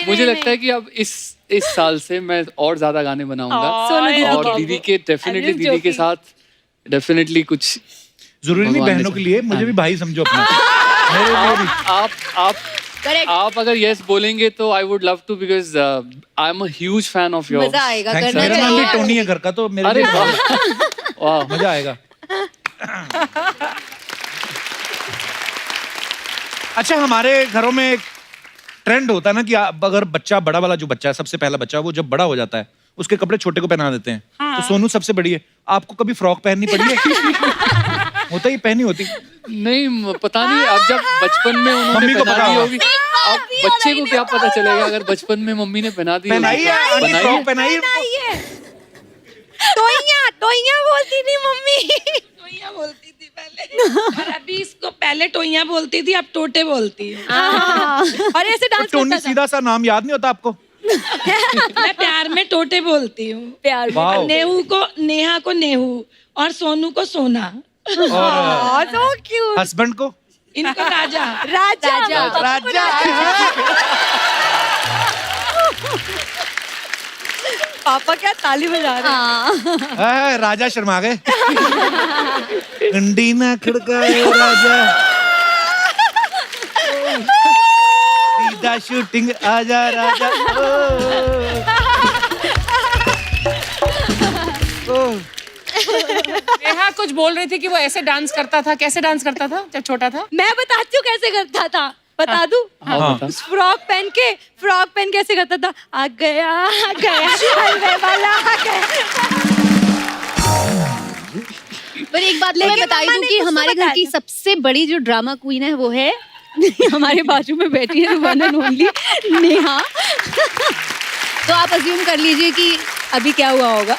मुझे लगता है कि अब इस साल से मैं और ज्यादा गाने बनाऊंगा, सोनू दीदी और के। दीदी के डेफिनेटली दीदी के साथ डेफिनेटली कुछ जरूरी नहीं भगवान ने बहनों के लिए, मुझे भी भाई समझो अपना। मेरे लिए भी। आप अगर यस बोलेंगे तो I would love to, because I am a huge fan of yours. मजा आएगा, Thanks, करना मेरा नाम भी चाहिए। टोनी है घर का, तो मेरे अरे लिए वाह वाह। मजा आएगा। अच्छा, हमारे घरों में एक ट्रेंड होता है ना कि अगर बच्चा, बड़ा वाला जो बच्चा है, सबसे पहला बच्चा, वो जब बड़ा हो जाता है उसके कपड़े छोटे को पहना देते हैं। तो सोनू सबसे बड़ी है, आपको कभी फ्रॉक पहननी पड़ी है? होता ही पहनी होती। नहीं, पता नहीं, अब जब बचपन में मम्मी उन्होंने को पहना पता दी होगा। होगी, अब बच्चे को क्या पता चलेगा अगर बचपन में मम्मी ने पहना दी पहनाई है, आंटी बनाई फ्रॉक है? पहनाई है। ये टोइया बोलती थी मम्मी। टोइया बोलती थी पहले, और अभी इसको पहले टोइया बोलती थी, अब टोटे बोलती है। और ऐसे डांस टोनी करता था। सीधा सा नाम याद नहीं होता आपको? मैं प्यार में टोटे बोलती हूँ। प्यार में। वाह। नेहू को, नेहा को नेहू, और सोनू को सोना, और so cute। हस्बैंड को? इनको राजा। राजा। पापा क्या ताली बजा रहे हैं। राजा शर्मा गए। अंडी ना खड़काए राजा, सीधा शूटिंग आजा राजा। नेहा कुछ बोल रही थी कि वो ऐसे डांस करता था, कैसे डांस करता था जब छोटा था? मैं बताती हूँ कैसे करता था, बता दूं? हाँ। फ्रॉक पहन के ऐसे करता था, आ गया हलवे वाला आ गया। पर एक बात मैं लेकिन बता मम्मा दूं ने कि कुछ हमारे तो घर बताया की था। सबसे बड़ी जो ड्रामा क्वीन है वो है हमारे बाजू में बैठी है, वन एंड ओनली नेहा। तो आप अज्यूम कर लीजिए कि अभी क्या हुआ होगा।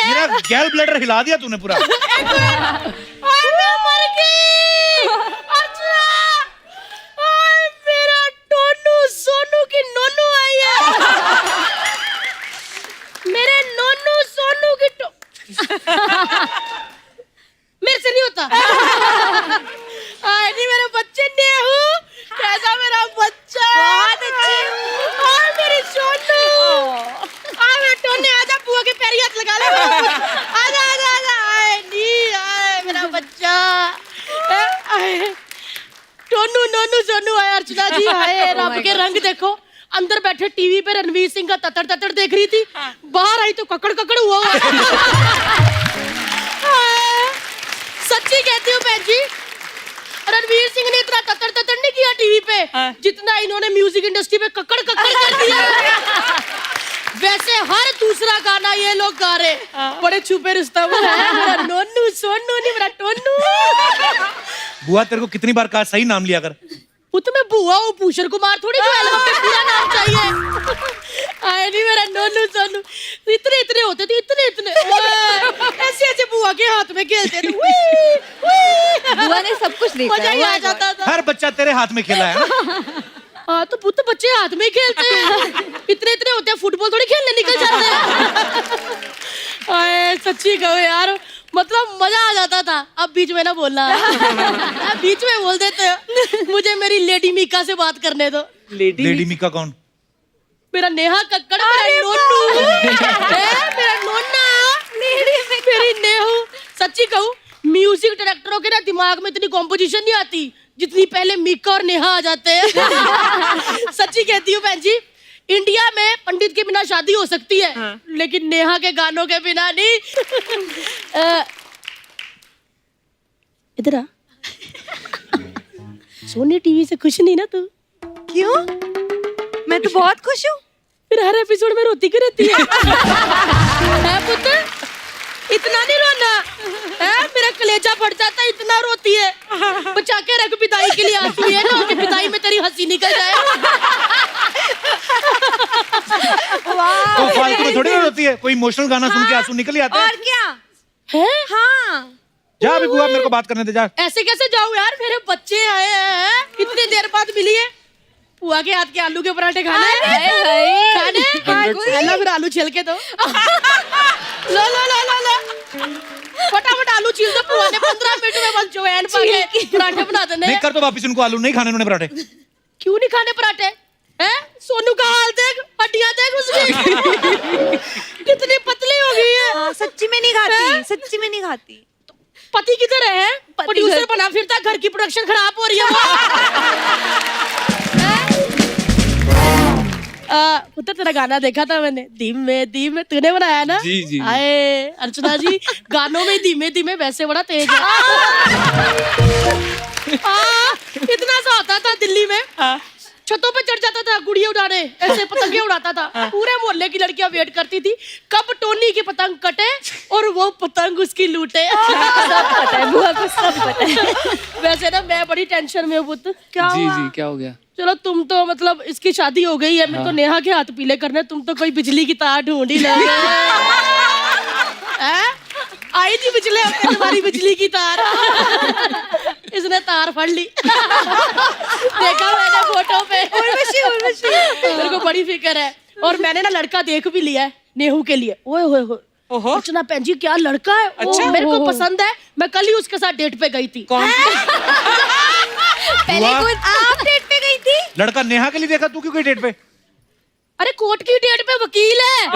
मेरा गैल ब्लैडर हिला दिया तूने पूरा। मेरा टोनू की नोनू आई है। मेरे नोनू सोनू की मेरे से नहीं होता। नहीं मेरे बच्चे नेहू, कैसा मेरा बच्चा, बहुत अच्छी। और मेरी सोनू, मेरा टोने, आजा बुआ के पैर हाथ लगा ले। आजा आजा आजा, आए नहीं आए मेरा बच्चा। टोनू नोनू सोनू आए। अर्चना जी आए, रब के रंग देखो। अंदर बैठे टीवी पे रणवीर सिंह का ततर ततर देख रही थी, बाहर आई तो ककड़ ककड़ हुआ। सच्ची कहती हूँ बहन जी, रणवीर सिंह ने इतना ततर ततर नहीं किया टीवी पे जितना इन्होंने म्यूजिक इंडस्ट्री पे ककड़ ककड़ कर दिया। वैसे हर दूसरा गाना ये लोग गा रहे, बड़े छुपे रिश्ता वो है। मेरा नोनू सोनू नहीं, मेरा टोनू। बुआ तेरे को कितनी बार कहा सही नाम लिया कर। वो तो मैं बुआ हूँ, भूषण कुमार थोड़ी, जो एल्बम पे पूरा नाम चाहिए। आए नहीं मेरा नोनू सोनू। इतने इतने होते थे, इतने इतने, ऐसे ऐसे बुआ के हाथ में खेलते थे। बुआ ने सब कुछ देखा मजा ही आ जाता था। हर बच्चा तेरे हाथ में खेला है ना? हाँ तो पुत्र बच्चे हाथ में ही खेलते हैं। इतने इतने होते हैं, फुटबॉल थोड़ी खेलने निकल जाते हैं। सच्ची कहो यार, मतलब मजा आ जाता था। अब बीच में ना बोलना। अब बीच में बोल देते हो। मुझे मेरी लेडी मीका से बात करने दो। लेडी मीका कौन? मेरा नेहा कक्कड़, मेरा नोनू, मेरा नोना, मेरी नेहू। सच्ची कहूँ, म्यूजिक डायरेक्टरों के ना दिमाग में इतनी कॉम्पोजिशन नहीं आती जितनी पहले मीका और नेहा आ जाते हैं। सच्ची कहती हूँ बहन जी, इंडिया में पंडित के बिना शादी हो सकती है, लेकिन नेहा के गानों के बिना नहीं। इधर आ। सोनी टीवी से खुश नहीं ना तू? क्यों? मैं तो बहुत खुश हूँ। फिर हर एपिसोड में रोती क्यों रहती है? पुत्र इतना नहीं रोना है, मेरा कलेजा फट जाता है, इतना रोती है। बचा के रख पिताई के लिए आंसू, है ना कि पिताई में तेरी हंसी निकल जाए। तो फालतू में थोड़ी रोती है, कोई इमोशनल गाना सुन के आंसू निकल ही आते हैं। और क्या है? हाँ, जा अभी बुआ, मेरे को बात करने दे जा। ऐसे कैसे जाऊं यार, मेरे बच्चे आए हैं, कितनी देर बाद मिली है। बुआ के हाथ के आलू के पराठे खाने खाने। फिर आलू छिल के दो। लो लो लो लो लो, फटाफट आलू छील दो। बुआ ने 15 मिनट में बस जवैन पा के पराठे बना देने। नहीं कर तो वापस उनको आलू नहीं खाने उन्होंने पराठे। क्यों नहीं खाने पराठे? हैं? सोनू का हाल देख, हड्डियां देख उसकी। कितनी पतली हो गई है। सच्ची में नहीं खाती, सच्ची में नहीं खाती। पति किधर है? प्रोड्यूसर बना फिरता, घर की प्रोडक्शन खराब हो रही है। पुत्र तेरा गाना देखा था मैंने, धीमे धीमे, तूने बनाया ना? जी, जी। आए अर्चना जी, गानों में धीमे धीमे वैसे बड़ा तेज है। इतना सा होता था दिल्ली में, छतों पे चढ़ जाता था गुड़िया उड़ाने, ऐसे पतंगे उड़ाता था। पूरे मोहल्ले की लड़कियां वेट करती थी कब टोनी की पतंग कटे और वो पतंग उसकी लूटे। सब पता है बुआ को, सब पता है। वैसे ना मैं बड़ी टेंशन में हूँ पुत्र। क्या जी हुआ? जी क्या हो गया? चलो तुम तो मतलब इसकी शादी हो गई है, मैं तो नेहा के हाथ पीले करने, तुम तो कोई बिजली की तार ढूंढ ही लोगे। आई थी पिछले हफ्ते तुम्हारी बिजली की तार, इसने तार फड़ ली। देखा मैंने फोटो पे। उर्वशी, उर्वशी। मेरे को बड़ी फिक्र है, और मैंने ना लड़का देख भी लिया है नेहू के लिए। ओए होए होए, अर्चना भैन जी क्या लड़का है। अच्छा? मेरे को पसंद है, मैं कल ही उसके साथ डेट पे गई थी। पहले कौन आप डेट पे गई थी? लड़का नेहा के लिए देखा, तू क्यों गई डेट पे? अरे कोर्ट की डेट पे वकील है।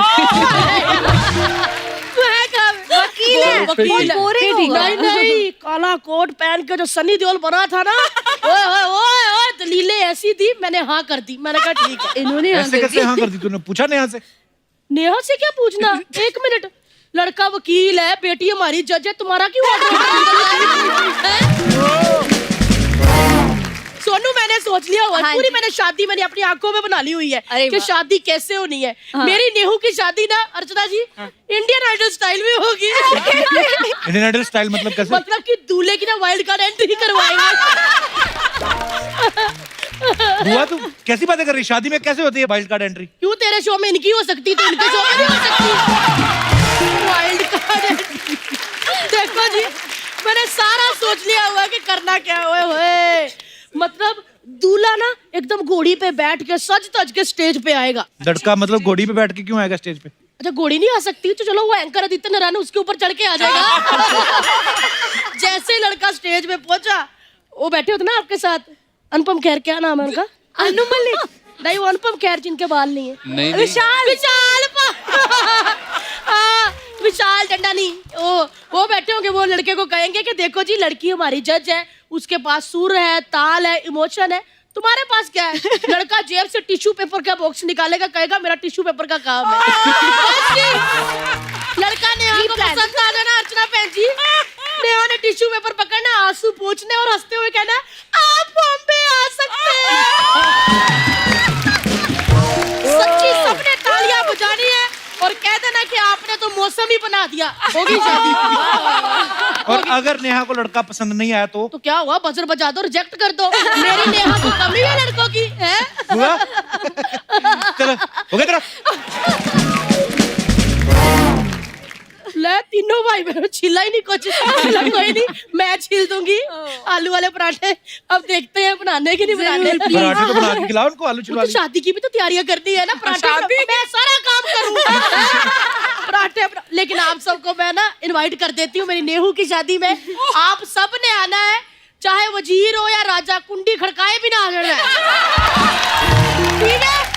वकील है, वकील है। बोरिंग होगा। नहीं नहीं, काला कोट पहन के जो सनी देओल बना था ना, ओए ओए ओए ओए, दलीलें ऐसी थी, मैंने हाँ कर दी। मैंने कहा ठीक है। इन्होंने ऐसे कैसे हाँ कर दी? तूने पूछा नेहा से? नेहा से क्या पूछना? एक मिनट, लड़का वकील है, बेटी हमारी जज है, तुम्हारा क्यों ऑर्डर? सोनू मैंने सोच लिया हुआ है, पूरी मैंने शादी मैंने अपनी आंखों में बना ली हुई है कि शादी कैसे होनी है। मेरी नेहू की शादी ना अर्चना जी इंडियन आइडल स्टाइल में होगी। इंडियन आइडल स्टाइल मतलब कैसे? मतलब कि दूल्हे की ना वाइल्ड कार्ड एंट्री करवाएंगे। बुआ तू कैसी बातें कर रही? शादी में कैसे होती है वाइल्ड कार्ड एंट्री? क्यों तेरे शो में इनकी हो सकती तो इनके शो में नहीं हो सकती? Wild card entry. देखो जी, मैंने सारा सोच लिया हुआ कि करना क्या हुए। मतलब दूल्हा ना एकदम घोड़ी पे बैठ के सज तज के स्टेज पे आएगा। लड़का मतलब घोड़ी पे बैठ के क्यों आएगा स्टेज पे? अच्छा घोड़ी नहीं आ सकती तो चलो वो एंकर आदित्य नारायण उसके ऊपर चढ़ के आ जाएगा। जैसे ही लड़का स्टेज पे पहुंचा, वो बैठे होते ना आपके साथ, अनुपम खेर, क्या नाम है उनका? अनु मलिक नहीं, वो अनुपम खेर जिनके बाल नहीं है। नहीं विशाल हाँ, विशाल डंडानी, वो बैठे होंगे, वो लड़के को कहेंगे कि देखो जी लड़की हमारी जज है, उसके पास सुर है, ताल है, इमोशन है, तुम्हारे पास क्या है? लड़का जेब से टिश्यू पेपर का बॉक्स निकालेगा, कहेगा मेरा टिश्यू पेपर का काम है। लड़का नेहा को पसंद आ जाना, अर्चना बहन जी, नेहा ने टिश्यू पेपर पकड़ना, आंसू पोंछने और हंसते हुए कहना आप बॉम्बे आ सकते हैं। सच्ची सबने तालियां बजानी है और कह देना कि आपने तो मौसम ही बना दिया, होगी शादी। और अगर नेहा को लड़का पसंद नहीं आया तो क्या हुआ? बजर बजा दो, रिजेक्ट कर दो। मेरी नेहा को कमी है लड़कों की है? हुआ? चलो हो गया तेरा। ले तीनों भाई बहनों छिला ही नहीं कुछ। छिला कोई नहीं, मैं छिल दूंगी आलू वाले पराठे। अब देखते हैं बनाने की नहीं बनाने। पराठे तो बना के खिलाओ उनको, आलू तो छिलवा शादी की भी तो तैयारियां करनी है ना, पराठे मैं सारा काम करूंगा। पराठे लेकिन आप सबको मैं ना इनवाइट कर देती हूँ मेरी नेहू की शादी में। आप सब ने आना है, चाहे वजीर हो या राजा, कुंडी खड़काए भी ना आ जाना है, ठीक है?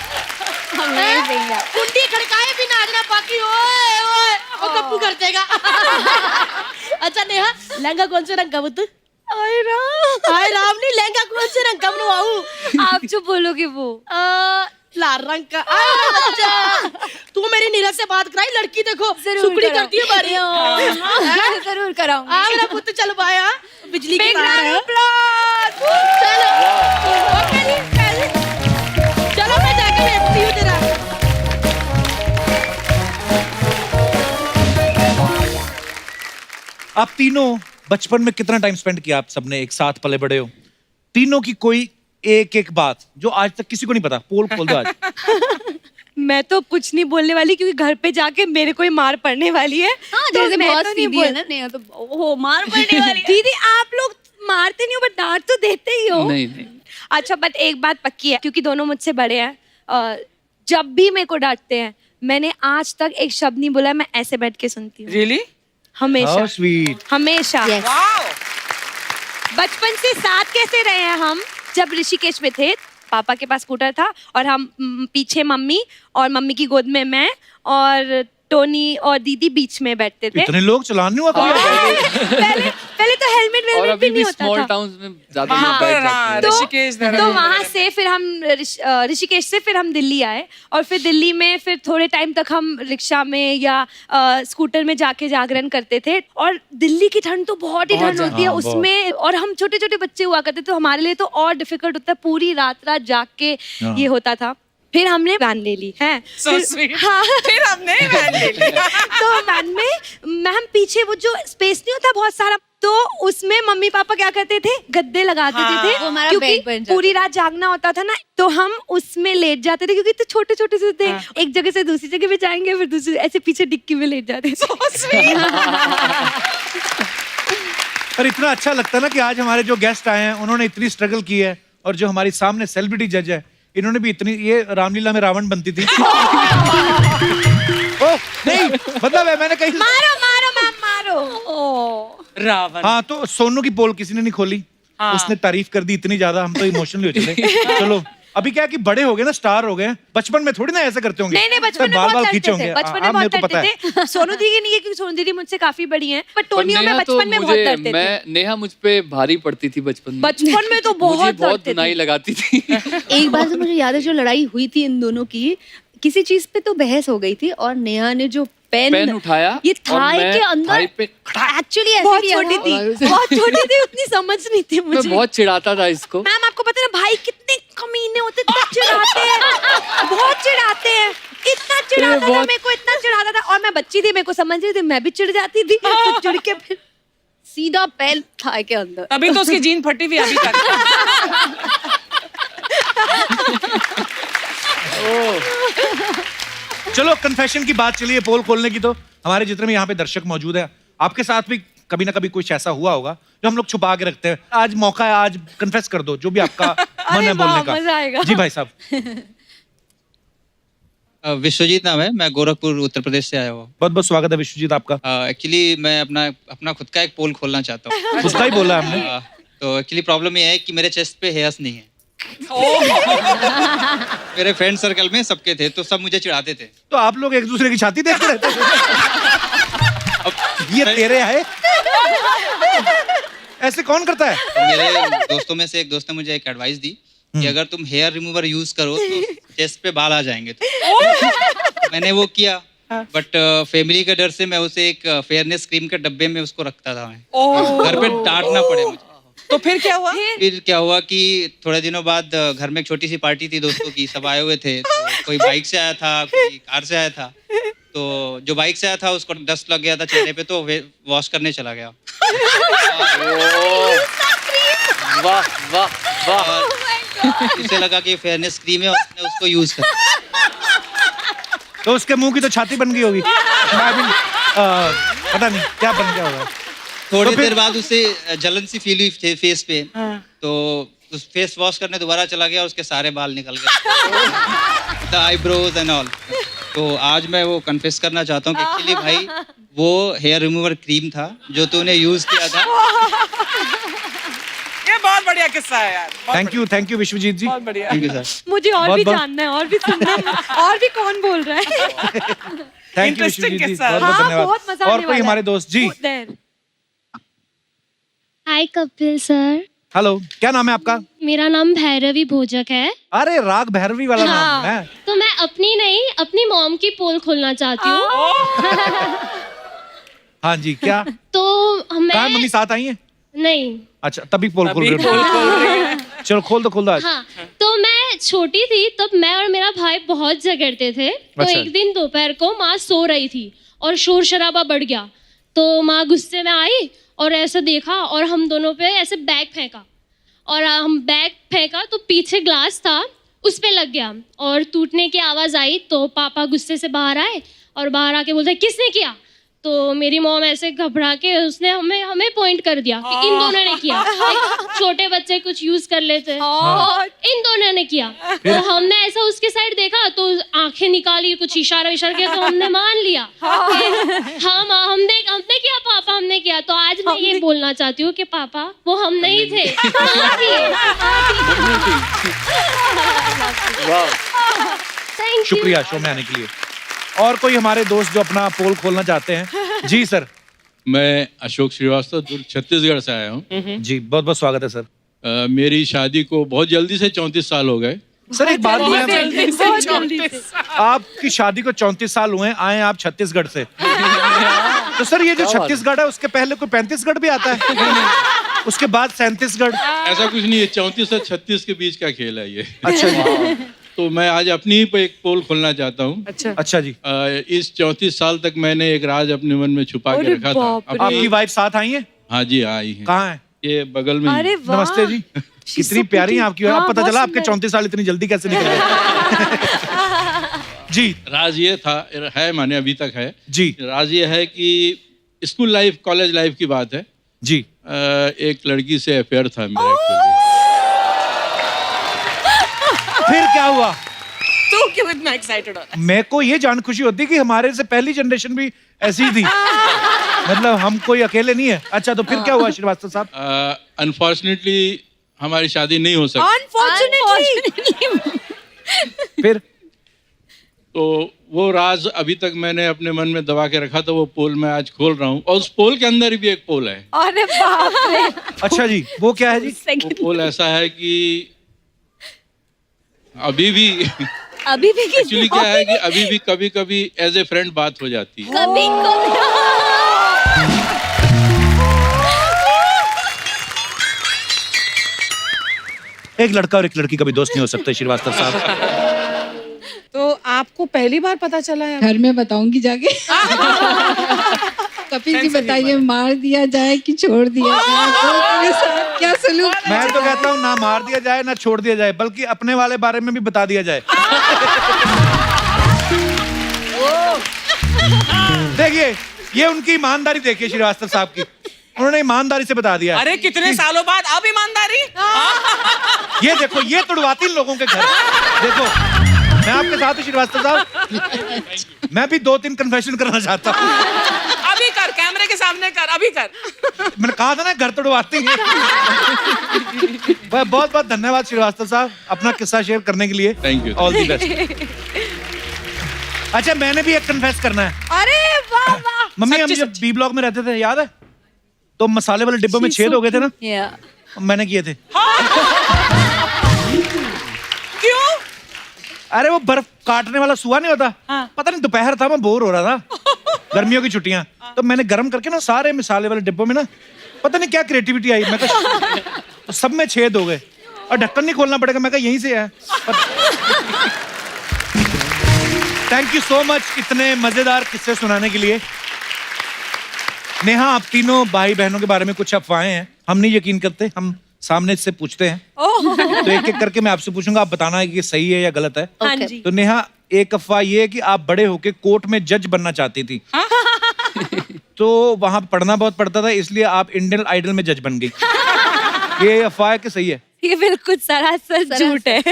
कुंडी खड़काए भी ना आ जाना, बाकी ओए ओए वो कप्पू कर देगा। अच्छा नेहा, लहंगा कौन से रंग का बुत? हाय राम नहीं, लहंगा कौन से रंग का बनवाऊं? आप जो बोलोगे वो। लाल रंग का। अच्छा तू मेरी नीरज से बात कराई, लड़की देखो सुकड़ी करती है हमारी। जरूर कराऊंगी। आ मेरा पुत्र चल पाया, बिजली की तार है। चलो ओके जी, चलो मैं जाकर देखती हूँ जरा। आप तीनों बचपन में कितना टाइम स्पेंड किया? आप सबने एक साथ पले बड़े हो, तीनों की कोई एक एक बात जो आज तक किसी को नहीं पता, पोल खोल दो आज। मैं तो कुछ नहीं बोलने वाली क्योंकि घर पे जाके मेरे को ही मार पड़ने वाली है। हाँ, तो जैसे मैं बहुत तो नहीं सीधी है ना नेहा, तो ओहो मार पड़ने वाली है। दीदी आप लोग मारते नहीं हो बट डांट तो देते ही हो। नहीं। अच्छा बट एक बात पक्की है, क्योंकि दोनों मुझसे बड़े हैं, जब भी मेरे को डांटते हैं मैंने आज तक एक शब्द नहीं बोला, मैं ऐसे बैठ के सुनती हूँ। रियली? हमेशा स्वीट। हमेशा। बचपन से साथ कैसे रहे हैं हम? जब ऋषिकेश में थे, पापा के पास स्कूटर था और हम पीछे मम्मी और मम्मी की गोद में मैं और टोनी और दीदी बीच में बैठते थे। इतने लोग चलान नहीं हुआ कभी? पहले तो हेलमेट और वेलमेट अभी भी नहीं भी होता स्मॉल था। टाउन्स में ज्यादा लोग बैठ जाते हैं। ऋषिकेश, तो वहां से फिर हम ऋषिकेश से फिर हम दिल्ली आए और फिर दिल्ली में फिर थोड़े टाइम तक हम रिक्शा में या स्कूटर में जाके जागरण करते थे। और दिल्ली की ठंड तो बहुत ही ठंड होती है उसमें, और हम छोटे छोटे बच्चे हुआ करते तो हमारे लिए तो और डिफिकल्ट होता है, पूरी रात जाग के ये होता था। फिर हमने वैन ले ली है। हाँ फिर हमने वैन ले ली। तो वैन में मैम पीछे वो जो स्पेस नहीं होता बहुत सारा, तो उसमें मम्मी पापा क्या करते थे, गद्दे लगा देते थे। वो हमारा क्योंकि बेड बन जाता पूरी रात जागना होता था ना, तो हम उसमें लेट जाते थे क्योंकि तो छोटे छोटे से थे। एक जगह से दूसरी जगह पे जाएंगे, फिर दूसरी ऐसे पीछे डिक्की में लेट जाते थे। पर इतना अच्छा लगता है ना कि आज हमारे जो गेस्ट आए हैं उन्होंने इतनी स्ट्रगल की है, और जो हमारी सामने सेलिब्रिटी जज है इन्होंने भी इतनी, ये रामलीला में रावण बनती थी। ओह नहीं, मतलब है मैंने कहीं मारो मारो मैम मारो। रावण। हाँ, तो सोनू की पोल किसी ने नहीं खोली, उसने तारीफ कर दी इतनी ज्यादा, हम तो इमोशनल हो चले। चलो अभी क्या है कि बड़े हो गए ना, स्टार हो गए, बचपन में थोड़ी ना ऐसे करते होंगे। नहीं बचपन में बाल बहुत खींचे डरते थे, होंगे। बचपन में हाँ, मेरे बहुत को पता डरते है। थे। सोनू दीदी नहीं है क्योंकि सोनू दीदी मुझसे काफी बड़ी हैं, पर टोनी और मैं नेहा तो बचपन में बहुत मुझे- डरते थे। मैं नेहा मुझ पे भारी पड़ती थी बचपन में। बचपन में तो मुझे बहुत बहुत डरते धुनाई थे। लगाती थी। एक बार तो मुझे याद है जो लड़ाई हुई थी इन दोनों की, किसी चीज पे तो बहस हो गई थी और नेहा ने जो पेन उठाया ये और थाई मैं के अंदर थाई पे एक्चुअली ऐसे बहुत किया छोटी था। थी, बहुत छोटी थी, उतनी समझ नहीं थी मैं मुझे। बहुत चिढ़ाता था इसको। मैम आपको पता है ना भाई कितने कमीने होते, इतना चिढ़ाते हैं, बहुत चिढ़ाते हैं, इतना चिढ़ाता था मेरे को, इतना चिढ़ाता था। और मैं बच्ची थी, मेरे को समझ रही थी, मैं भी चिढ़ जाती थी, तो चिढ़ के फिर सीधा पेन थाई के अंदर। अभी तो उसकी जीन फटी हुई अभी तक। चलो कन्फेशन की बात चलिए, पोल खोलने की। तो हमारे जितने भी यहाँ पे दर्शक मौजूद है, आपके साथ भी कभी ना कभी कुछ ऐसा हुआ होगा जो हम लोग छुपा के रखते हैं। आज मौका है, आज कन्फेस कर दो जो भी आपका मन है बोलने का। मजा आएगा। जी भाई साहब, विश्वजीत नाम है, मैं गोरखपुर उत्तर प्रदेश से आया हुआ। बहुत बहुत स्वागत है विश्वजीत आपका। एक्चुअली मैं अपना खुद का एक पोल खोलना चाहता हूँ। उसका ही बोला हमने। तो एक्चुअली प्रॉब्लम ये है कि मेरे चेस्ट पे हेयर्स नहीं है। मेरे फ्रेंड सर्कल में सबके थे, तो सब मुझे चिढ़ाते थे। तो आप लोग एक दूसरे की छाती देखते रहते थे? ये तेरे है? ऐसे कौन करता है? तो मेरे दोस्तों में से एक दोस्त ने मुझे एक एडवाइस दी कि अगर तुम हेयर रिमूवर यूज करो तो चेस्ट पे बाल आ जाएंगे। तो मैंने वो किया, बट फैमिली के डर से मैं उसे एक फेयरनेस क्रीम के डब्बे में उसको रखता था। मैं घर पे डांटना पड़े मुझे। तो फिर क्या हुआ? फिर क्या हुआ कि थोड़े दिनों बाद घर में एक छोटी सी पार्टी थी दोस्तों की, सब आए हुए थे। तो कोई बाइक से आया था, कोई कार से आया था। तो जो बाइक से आया था उसको डस्ट लग गया था चेहरे पे, तो वॉश करने चला गया। वाह वाह वाह। उसे लगा कि फेयरनेस क्रीम है, उसने उसको यूज कर। तो उसके मुंह की तो छाती बन गई होगी। मैं भी पता नहीं क्या बन गया होगा। थोड़ी तो फिर- देर बाद उसे जलन सी फील हुई फेस पे। तो उस फेस वॉश करने दोबारा चला गया और उसके सारे बाल निकल गए, द आईब्रोज एंड ऑल। तो आज मैं वो कन्फेस करना चाहता हूँ कि एक्चुअली भाई वो हेयर रिमूवर क्रीम था जो तूने यूज किया था। ये बहुत बढ़िया किस्सा है यार। थैंक यू विश्वजीत जी। बहुत बढ़िया। Thank you sir. मुझे और बहुत- भी बहुत- जानना है, और भी सुनना है, और भी कौन बोल रहा है। थैंक यू Interesting विश्वजीत जी, किस्सा। बहुत बहुत हाँ, धन्यवाद। बहुत मजा और आने कोई वाला हमारे है। दोस्त जी। There. Hi Kapil sir, hello, क्या नाम है आपका? मेरा नाम भैरवी भोजक है। अरे राग भैरवी वाला नाम है। तो मैं अपनी नहीं, अपनी मॉम की पोल खोलना चाहती हूँ। हाँ जी, क्या तो कहाँ मैं मम्मी साथ आई हैं? नहीं, अच्छा, तभी पोल खोल रहे हो। चलो खोल दो आज। हाँ, तो मैं छोटी थी तब मैं और मेरा भाई बहुत झगड़ते थे। तो अच्छा। एक दिन दोपहर को माँ सो रही थी और शोर शराबा बढ़ गया। तो माँ गुस्से में आई और ऐसा देखा और हम दोनों पे ऐसे बैग फेंका, और हम बैग फेंका तो पीछे ग्लास था उस पे लग गया और टूटने की आवाज़ आई। तो पापा गुस्से से बाहर आए और बाहर आके बोलते किसने किया? तो मेरी मॉम ऐसे घबरा के उसने हमें पॉइंट कर दिया कि इन दोनों ने किया। छोटे बच्चे कुछ यूज कर लेते हैं, इन दोनों ने किया। तो हमने ऐसा उसके साइड देखा तो आंखें निकाली, कुछ इशारा किया, तो हमने मान लिया कि हमने किया, पापा हमने किया। तो आज मैं ये बोलना चाहती हूँ कि पापा वो हम नहीं थे, माँ थी। Thank you. शुक्रिया शो में आने के लिए। और कोई हमारे दोस्त जो अपना पोल खोलना चाहते हैं? जी सर। मैं अशोक श्रीवास्तव दुर्ग छत्तीसगढ़ से आया हूँ। जी बहुत बहुत स्वागत है सर। मेरी शादी को बहुत जल्दी से 34 साल हो गए। सर एक बात मैं बहुत जल्दी से। आपकी शादी को 34 साल हुए हैं, आए आप छत्तीसगढ़ से। तो सर ये जो छत्तीसगढ़ है उसके पहले कोई 35गढ़ भी आता है? उसके बाद 37गढ़? ऐसा कुछ नहीं है, 34 से 36 के बीच का खेल है ये। अच्छा जी। तो मैं आज अपनी ही पे एक पोल खोलना चाहता हूँ। अच्छा जी। इस 34 साल तक मैंने एक राज अपने मन में छुपा के रखा था। आपकी वाइफ साथ आई है? हाँ जी, आई है। कहाँ है? ये बगल में ही। अरे वाह। नमस्ते जी। कितनी प्यारी है आपकी। अब पता चला आपके 34 साल इतनी जल्दी कैसे निकले। जी। राज ये था, है माने अभी तक है जी। राज ये है कि स्कूल लाइफ, कॉलेज लाइफ की बात है जी। एक लड़की से अफेयर था मेरा एक्चुअली। फिर क्या हुआ? तू क्यों इतना एक्साइटेड हो रहा है? मेरे को ये जान खुशी होती कि हमारे से पहली जनरेशन भी ऐसी ही थी। मतलब हम कोई अकेले नहीं है। अच्छा तो फिर क्या हुआ श्रीवास्तव साहब? अनफॉर्चुनेटली हमारी शादी नहीं हो सकी। Unfortunately. फिर तो वो राज अभी तक मैंने अपने मन में दबा के रखा था, वो पोल मैं आज खोल रहा हूँ। और उस पोल के अंदर भी एक पोल है। अरे बाप रे। अच्छा जी, वो क्या है जी? वो पोल ऐसा है कि अभी भी एक्चुअली क्या है कि अभी भी कभी कभी एज ए फ्रेंड बात हो जाती है। कभी एक लड़का और एक लड़की कभी दोस्त नहीं हो सकते श्रीवास्तव साहब। तो आपको पहली बार पता चला है? घर में बताऊंगी जाके। कपिल जी बताइए, मार दिया जाए कि छोड़ दिया जाए? तो मेरे साथ क्या सलूक? मैं तो कहता हूँ ना मार दिया जाए ना छोड़ दिया जाए, बल्कि अपने वाले बारे में भी बता दिया जाए। देखिए ये उनकी ईमानदारी देखिए श्रीवास्तव साहब की। उन्होंने ईमानदारी से बता दिया। अरे कितने सालों बाद अब ईमानदारी। ये देखो, ये तुड़वाती इन लोगों के घर। देखो, मैं आपके साथ हूँ श्रीवास्तव साहब। मैं भी 2-3 कन्फेशन करना चाहता हूँ। अभी कर, कैमरे के सामने कर, अभी कर। मैंने कहा था ना, घर तुड़वाती हैं। बहुत बहुत धन्यवाद श्रीवास्तव साहब अपना किस्सा शेयर करने के लिए। Thank you. All the best. अच्छा, मैंने भी एक कन्फेस करना है। अरे वाह वाह। मम्मी, हम जब बी ब्लॉक में रहते थे, याद है? तो मसाले वाले डिब्बों में छेद हो गए थे ना, मैंने किए थे। क्यों? अरे वो बर्फ काटने वाला सुआ नहीं होता, पता नहीं, दोपहर था, मैं बोर हो रहा था, गर्मियों की छुट्टियां, तो मैंने गर्म करके ना सारे मसाले वाले डिब्बों में ना, पता नहीं क्या क्रिएटिविटी आई, मैं तो सब में छेद हो गए और ढक्कन नहीं खोलना पड़ेगा, मैं कहा यहीं से है। थैंक यू सो मच इतने मजेदार किस्से सुनाने के लिए। नेहा, आप तीनों भाई बहनों के बारे में कुछ अफवाहें हैं, हम नहीं यकीन करते, हम सामने से पूछते हैं। तो एक एक करके मैं आपसे पूछूंगा, आप बताना है कि सही है या गलत है। हाँ जी। तो नेहा, एक अफवाह ये है कि आप बड़े होके कोर्ट में जज बनना चाहती थी। तो वहां पढ़ना बहुत पड़ता था, इसलिए आप इंडियन आइडल में जज बन गई। ये अफवाह है कि सही है? ये बिल्कुल सरासर झूठ है।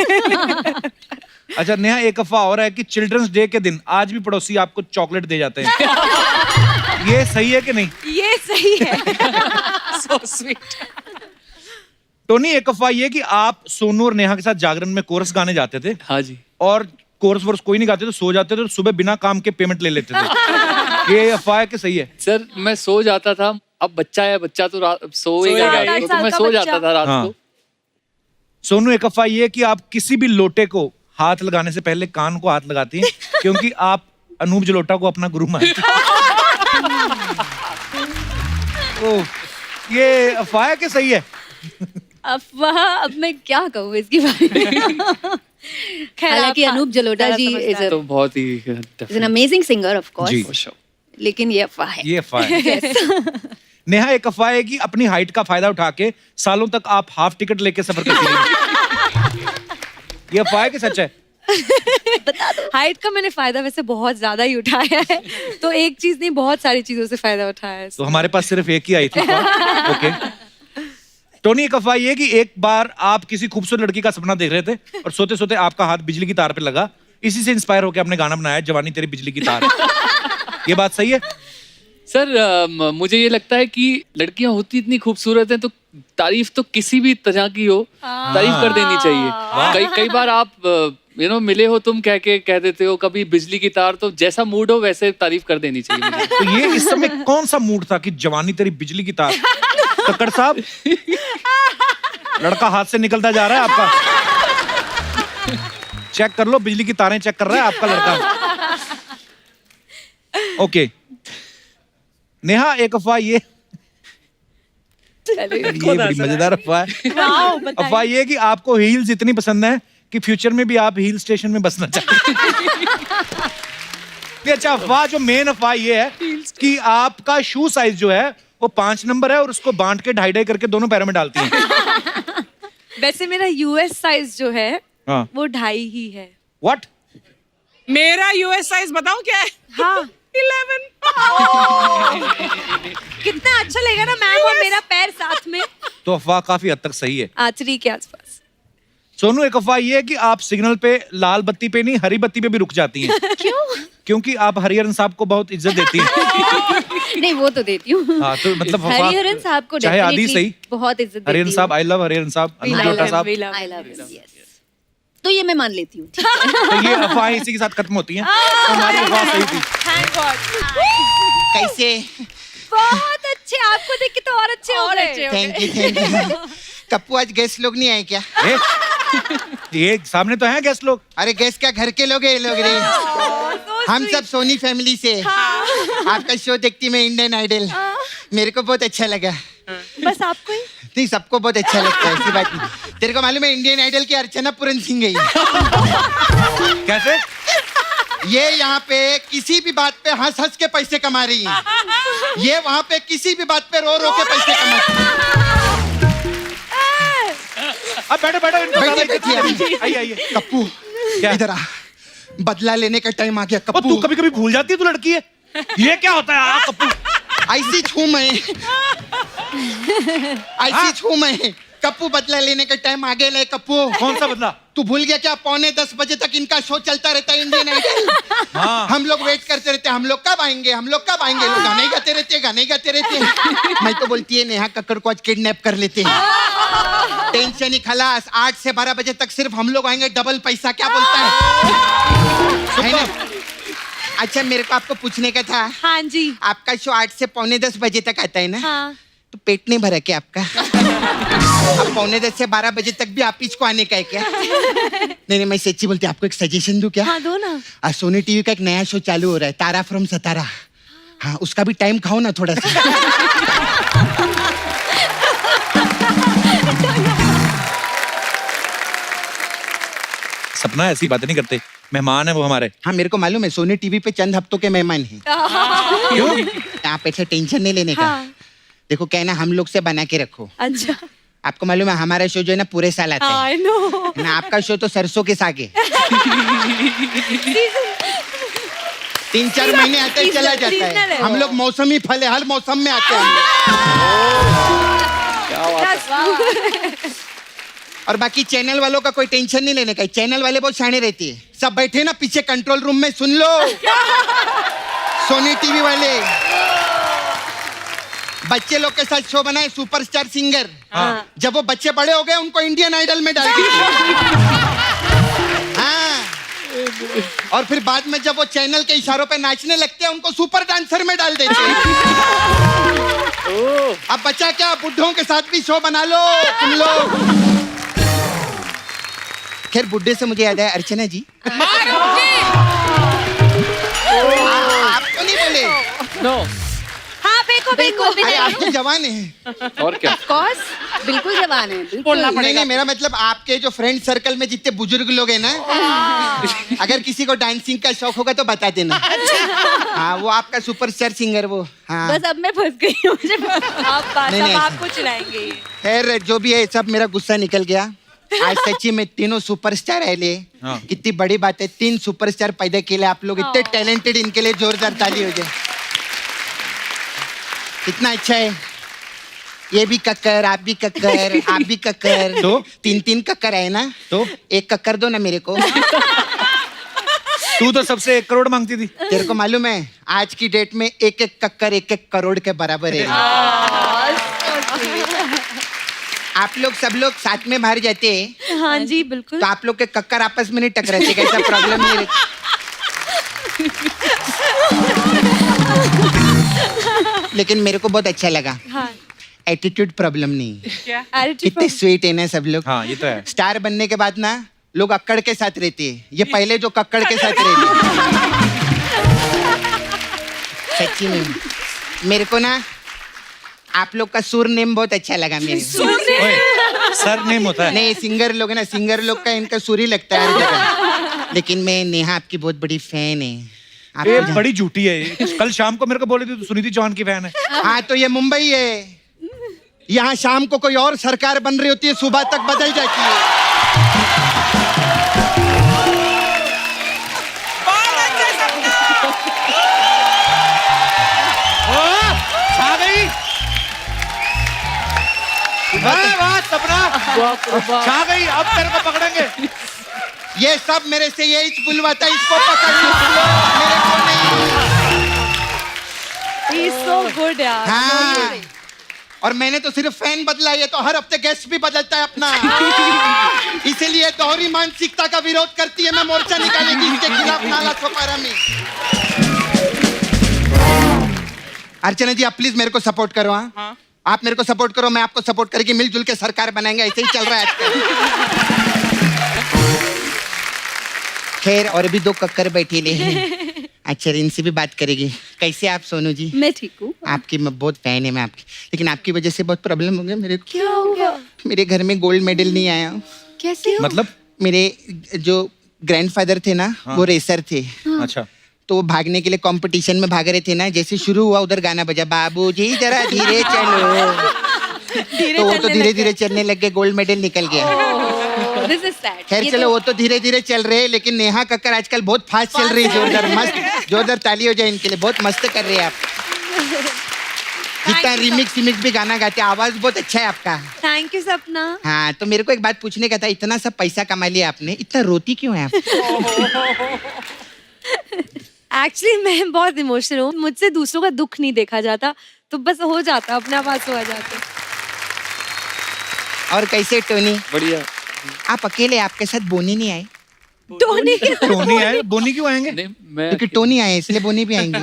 अच्छा नेहा, एक अफवाह और है कि चिल्ड्रंस डे के दिन आज भी पड़ोसी आपको चॉकलेट दे जाते हैं। ये सही है कि नहीं? ये सही है। So sweet. टोनी, एक अफवाह ये कि आप सोनू और नेहा के साथ जागरण में कोरस गाने जाते थे। हाँ जी। और कोरस वोरस कोई नहीं गाते तो सो जाते थे, तो सुबह बिना काम के पेमेंट ले लेते थे। ये अफवाह है कि सही है? सर, मैं सो जाता था, अब बच्चा है, बच्चा तो सोएगा ही, तो मैं सो जाता था रात को। सोनू, एक अफवाह ये कि आप किसी भी लोटे को हाथ लगाने से पहले कान को हाथ लगाती हैं, क्योंकि आप अनूप जलोटा को अपना गुरु मानते हैं। ओह, ये अफवाह है कि सही है? अफवाह, अब मैं क्या कहूँ इसके बारे में। हालांकि अनूप जलोटा जी इज तो बहुत ही एन अमेजिंग सिंगर ऑफ जी। कोर्स, लेकिन ये अफवाह है। ये अफवाह है। नेहा, एक अफवाह है कि अपनी हाइट का फायदा उठा के सालों तक आप हाफ टिकट लेके सफर करती हैं। ये अफवाह है कि सच है? हाइट का मैंने फायदा वैसे बहुत ज्यादा ही उठाया है, तो एक चीज नहीं, बहुत सारी चीजों से फायदा उठाया है। तो हमारे पास सिर्फ एक ही आई थी। ओके। टोनी, एक अफवाह ये कि एक बार आप किसी खूबसूरत लड़की का सपना देख रहे थे और सोते सोते आपका हाथ बिजली की तार पे लगा, इसी से इंस्पायर होकर आपने गाना बनाया जवानी तेरी बिजली की तार। ये बात सही है? सर, मुझे ये लगता है कि लड़कियां होती इतनी खूबसूरत हैं, तो तारीफ तो किसी भी तरह की हो, तारीफ कर देनी चाहिए। कई बार आप मिले हो तुम कह देते हो, कभी बिजली की तार, तो जैसा मूड हो वैसे तारीफ कर देनी चाहिए मुझे। तो ये इस समय कौन सा मूड था कि जवानी तेरी बिजली की तार? कक्कड़ साहब, लड़का हाथ से निकलता जा रहा है आपका, चेक कर लो, बिजली की तारें चेक कर रहा है आपका लड़का। ओके नेहा, एक अफवाह ये बड़ी मजेदार अफवाह है। अफवाह ये कि आपको हील्स इतनी पसंद है कि फ्यूचर में भी आप हिल स्टेशन में बसना चाहते हैं। अच्छा, अफवाह जो मेन अफवाह ये है कि आपका शू साइज जो है वो 5 नंबर है और उसको बांट के 2.5 करके दोनों पैरों में डालती हैं। वैसे मेरा यूएस साइज जो है हाँ। वो 2.5 ही है। व्हाट? मेरा यूएस साइज बताऊं क्या है? हाँ। 11। कितना अच्छा लगेगा ना मैम और मेरा पैर साथ में। तो अफवाह काफी हद तक सही है, आचरी के आसपास। सोनू, एक अफवाह ये है कि आप सिग्नल पे लाल बत्ती पे नहीं हरी बत्ती पे भी रुक जाती हैं। क्यों? क्योंकि आप हरिहरन साहब को बहुत इज्जत देती हैं। नहीं, वो तो देती हूँ। हाँ, तो मतलब अफवाह हरिहरन साहब को चाहे आदि definitely सही, बहुत इज्जत देती हरिहरन साहब, आई लव हरिहरन साहब, अनूप जलोटा साहब। आई लव यस, तो ये मैं मान लेती हूँ। तो ये अफवाह इसी के साथ खत्म होती हैं। तो हमारी अफवाह सही थी। Thank God. कैसे? बहुत अच्छे, आपको देख के तो और अच्छे हो गए। Thank you. कप्पू, आज गेस्ट लोग नहीं आए क्या? ये सामने तो हैं गेस्ट लोग। अरे गेस्ट क्या, घर के लोग हैं ये लोग रे। हम सब सोनी फैमिली से। आपका शो देखती मैं इंडियन आइडल, मेरे को बहुत अच्छा लगा। बस आपको ही? नहीं, सबको बहुत अच्छा लगता है, ऐसी बात नहीं। तेरे को मालूम है इंडियन आइडल की अर्चना पूरन सिंह गई? कैसे? ये यहाँ पे किसी भी बात पे हंस हंस के पैसे कमा रही है, ये वहाँ पे किसी भी बात पे रो रो के पैसे कमाती है। अब बैठो आइए। कप्पू, इधर आ, बदला लेने का टाइम आ गया। कप्पू, तू कभी कभी भूल जाती है तू लड़की है। ये क्या होता है कप्पू? ऐसी छू मैं ऐसी छू मैं कप्पू बदला लेने का टाइम आगे ले कप्पू। कौन सा बदला? तू भूल गया क्या? 9:45 बजे तक इनका शो चलता रहता है इंडियन आइडल। हाँ। हम लोग वेट करते रहते हैं, हम लोग कब आएंगे, हम लोग कब आएंगे। लोग गाने गाते रहते हैं, गाने गाते रहते हैं। मैं तो बोलती है नेहा कक्कड़ को आज किडनैप कर लेते हैं। टेंशन ही खलास। 8 से 12 बजे तक सिर्फ हम लोग आएंगे, डबल पैसा। क्या बोलता है ना? अच्छा मेरे को आपको पूछने का था। हाँ जी। आपका शो 8 से 9:45 बजे तक आता है ना? हाँ। तो पेट नहीं भरा क्या आपका? अब 9:45 से 12 बजे तक भी आप इसको आने का है क्या? नहीं मैं सच्ची बोलती, आपको एक सजेशन दूं क्या? हाँ दो ना। आज सोनी टीवी का एक नया शो चालू हो रहा है, तारा फ्रॉम सतारा। हाँ उसका भी टाइम खाओ ना थोड़ा सा। सपना ऐसी बातें नहीं करते, मेहमान है वो हमारे। हाँ मेरे को मालूम है, सोनी टीवी पे चंद हफ्तों के मेहमान हैं। क्यों? आप ऐसे टेंशन नहीं लेने का। हाँ। देखो क्या है ना, हम लोग से बना के रखो। अच्छा। आपको मालूम है हमारा शो जो है ना पूरे साल आता है I know। ना। आपका शो तो सरसों के साग है। 3-4 महीने आते ही चला जाता seasonal है। है हम वो। लोग मौसमी फल है, हर मौसम में आते हैं। और बाकी चैनल वालों का कोई टेंशन नहीं लेने का। चैनल वाले बहुत शाणे रहते हैं। सब बैठे ना पीछे कंट्रोल रूम में, सुन लो। सोनी टीवी वाले बच्चे लोग के साथ शो बनाए सुपरस्टार सिंगर। हाँ। जब वो बच्चे बड़े हो गए उनको इंडियन आइडल में डाल दिए। हाँ। और फिर बाद में जब वो चैनल के इशारों पे नाचने लगते हैं उनको सुपर डांसर में डाल देते हैं। अब बच्चा क्या, बुड्ढों के साथ भी शो बना लो तुम लोग। खैर बुड्ढे से मुझे याद है, अर्चना जी आपको नहीं बोले? नो। हाँ बेको अरे आप तो जवान हैं। और क्या? कॉस बिल्कुल जवान है, बिल्कुल। नहीं मेरा मतलब आपके जो फ्रेंड सर्कल में जितने बुजुर्ग लोग हैं ना, अगर किसी को डांसिंग का शौक होगा तो बता देना। हाँ वो आपका सुपरस्टार सिंगर वो। हाँ बस अब मैं फंस गई हूँ। नहीं। आपको चिढ़ाएंगे। खैर जो भी है सब मेरा गुस्सा निकल गया। आज सच्ची में तीनों सुपरस्टार है ले। हाँ। कितनी बड़ी बात है, 3 सुपरस्टार पैदा किए आप लोग। इतने टैलेंटेड, इनके लिए जोरदार ताली हो जाए। कितना अच्छा है। ये भी कक्कर, आप भी कक्कर, आप भी कक्कर। तो 3 कक्कर है ना, तो एक कक्कर दो ना मेरे को। तू तो सबसे 1 करोड़ मांगती थी। तेरे को मालूम है आज की डेट में एक कक्कर 1 करोड़ के बराबर है। आप लोग सब लोग साथ में बाहर जाते हैं हाँ जी बिल्कुल। तो आप लोग के कक्कर आपस में नहीं टकराते, कैसा प्रॉब्लम नहीं रहता? लेकिन मेरे को बहुत अच्छा लगा। हाँ। एटीट्यूड प्रॉब्लम नहीं। क्या? कितने स्वीट है ना सब लोग। हाँ ये तो है। स्टार बनने के बाद ना लोग अक्कड़ के साथ रहते हैं। ये पहले जो कक्कड़ के साथ रहते। सच्ची में मेरे को ना आप लोग का सुर नेम बहुत अच्छा लगा मेरे। सर नेम होता है। नहीं सिंगर लोग है ना, सिंगर लोग का इनका सुर ही लगता है हर जगह। लेकिन मैं नेहा आपकी बहुत बड़ी फैन है। आप ये बड़ी झूठी है। कल शाम को मेरे को बोली थी तू सुनीति चौहान की फैन है। हाँ तो ये मुंबई है। यहाँ शाम को कोई और सरकार बन रही होती है, सुबह तक बदल जाती है। छा गई। वाह सपना, छा गई। अब तेरे को पकड़ेंगे। ये सब मेरे से यही बुलवाता है, इसको पकड़ लो, मेरे को नहीं। He's so good यार। हाँ। और मैंने तो सिर्फ फैन बदला, ये तो हर हफ्ते गेस्ट भी बदलता है अपना। इसीलिए दोहरी मानसिकता का विरोध करती है। मैं मोर्चा निकालेगी इसके खिलाफ नाला छपारा में। अर्चना जी आप प्लीज मेरे को सपोर्ट करो। हाँ आप मेरे को सपोर्ट करो, मैं आपको सपोर्ट करके मिलजुल के सरकार बनाएंगे। ऐसे ही चल रहा है आजकल। खैर और भी 2 कक्कर बैठे ले हैं। अच्छा इनसे भी बात करेगी। कैसे आप सोनू जी? मैं ठीक हूँ। आपकी मैं बहुत फैन है मैं आपकी, लेकिन आपकी वजह से बहुत प्रॉब्लम हो गया मेरे को। क्या हो गया? मेरे घर में गोल्ड मेडल नहीं आया। कैसे? मतलब मेरे जो ग्रैंडफादर थे ना, वो रेसर थे। अच्छा। तो वो भागने के लिए कंपटीशन में भाग रहे थे ना, जैसे शुरू हुआ उधर गाना बजा, बाबूजी जरा धीरे चलो। तो वो तो धीरे धीरे चलने लग गए, गोल्ड मेडल निकल गया। This is sad. खैर ये चलो तो- वो तो धीरे धीरे चल रहे हैं, लेकिन नेहा कक्कर आजकल बहुत फास्ट चल रही है। जोरदार मस्त, जोरदार ताली हो जाए इनके लिए। बहुत मस्त कर रहे हैं आप। जितना रिमिक्स भी गाना गाते, आवाज बहुत अच्छा है आपका। थैंक यू सपना। हाँ, तो मेरे को एक बात पूछने का था, इतना सब पैसा कमा लिया आपने, इतना रोती क्यों है आप? एक्चुअली मैं बहुत इमोशनल हूँ, मुझसे दूसरों का दुख नहीं देखा जाता, तो बस हो जाता, अपने आप आंसू आ जाते। और कैसे टोनी? बढ़िया। आप अकेले, आपके साथ बोनी नहीं आए? टोनी टोनी आए, बोनी क्यों आएंगे? नहीं मैं क्योंकि टोनी आए इसलिए बोनी भी आएंगे।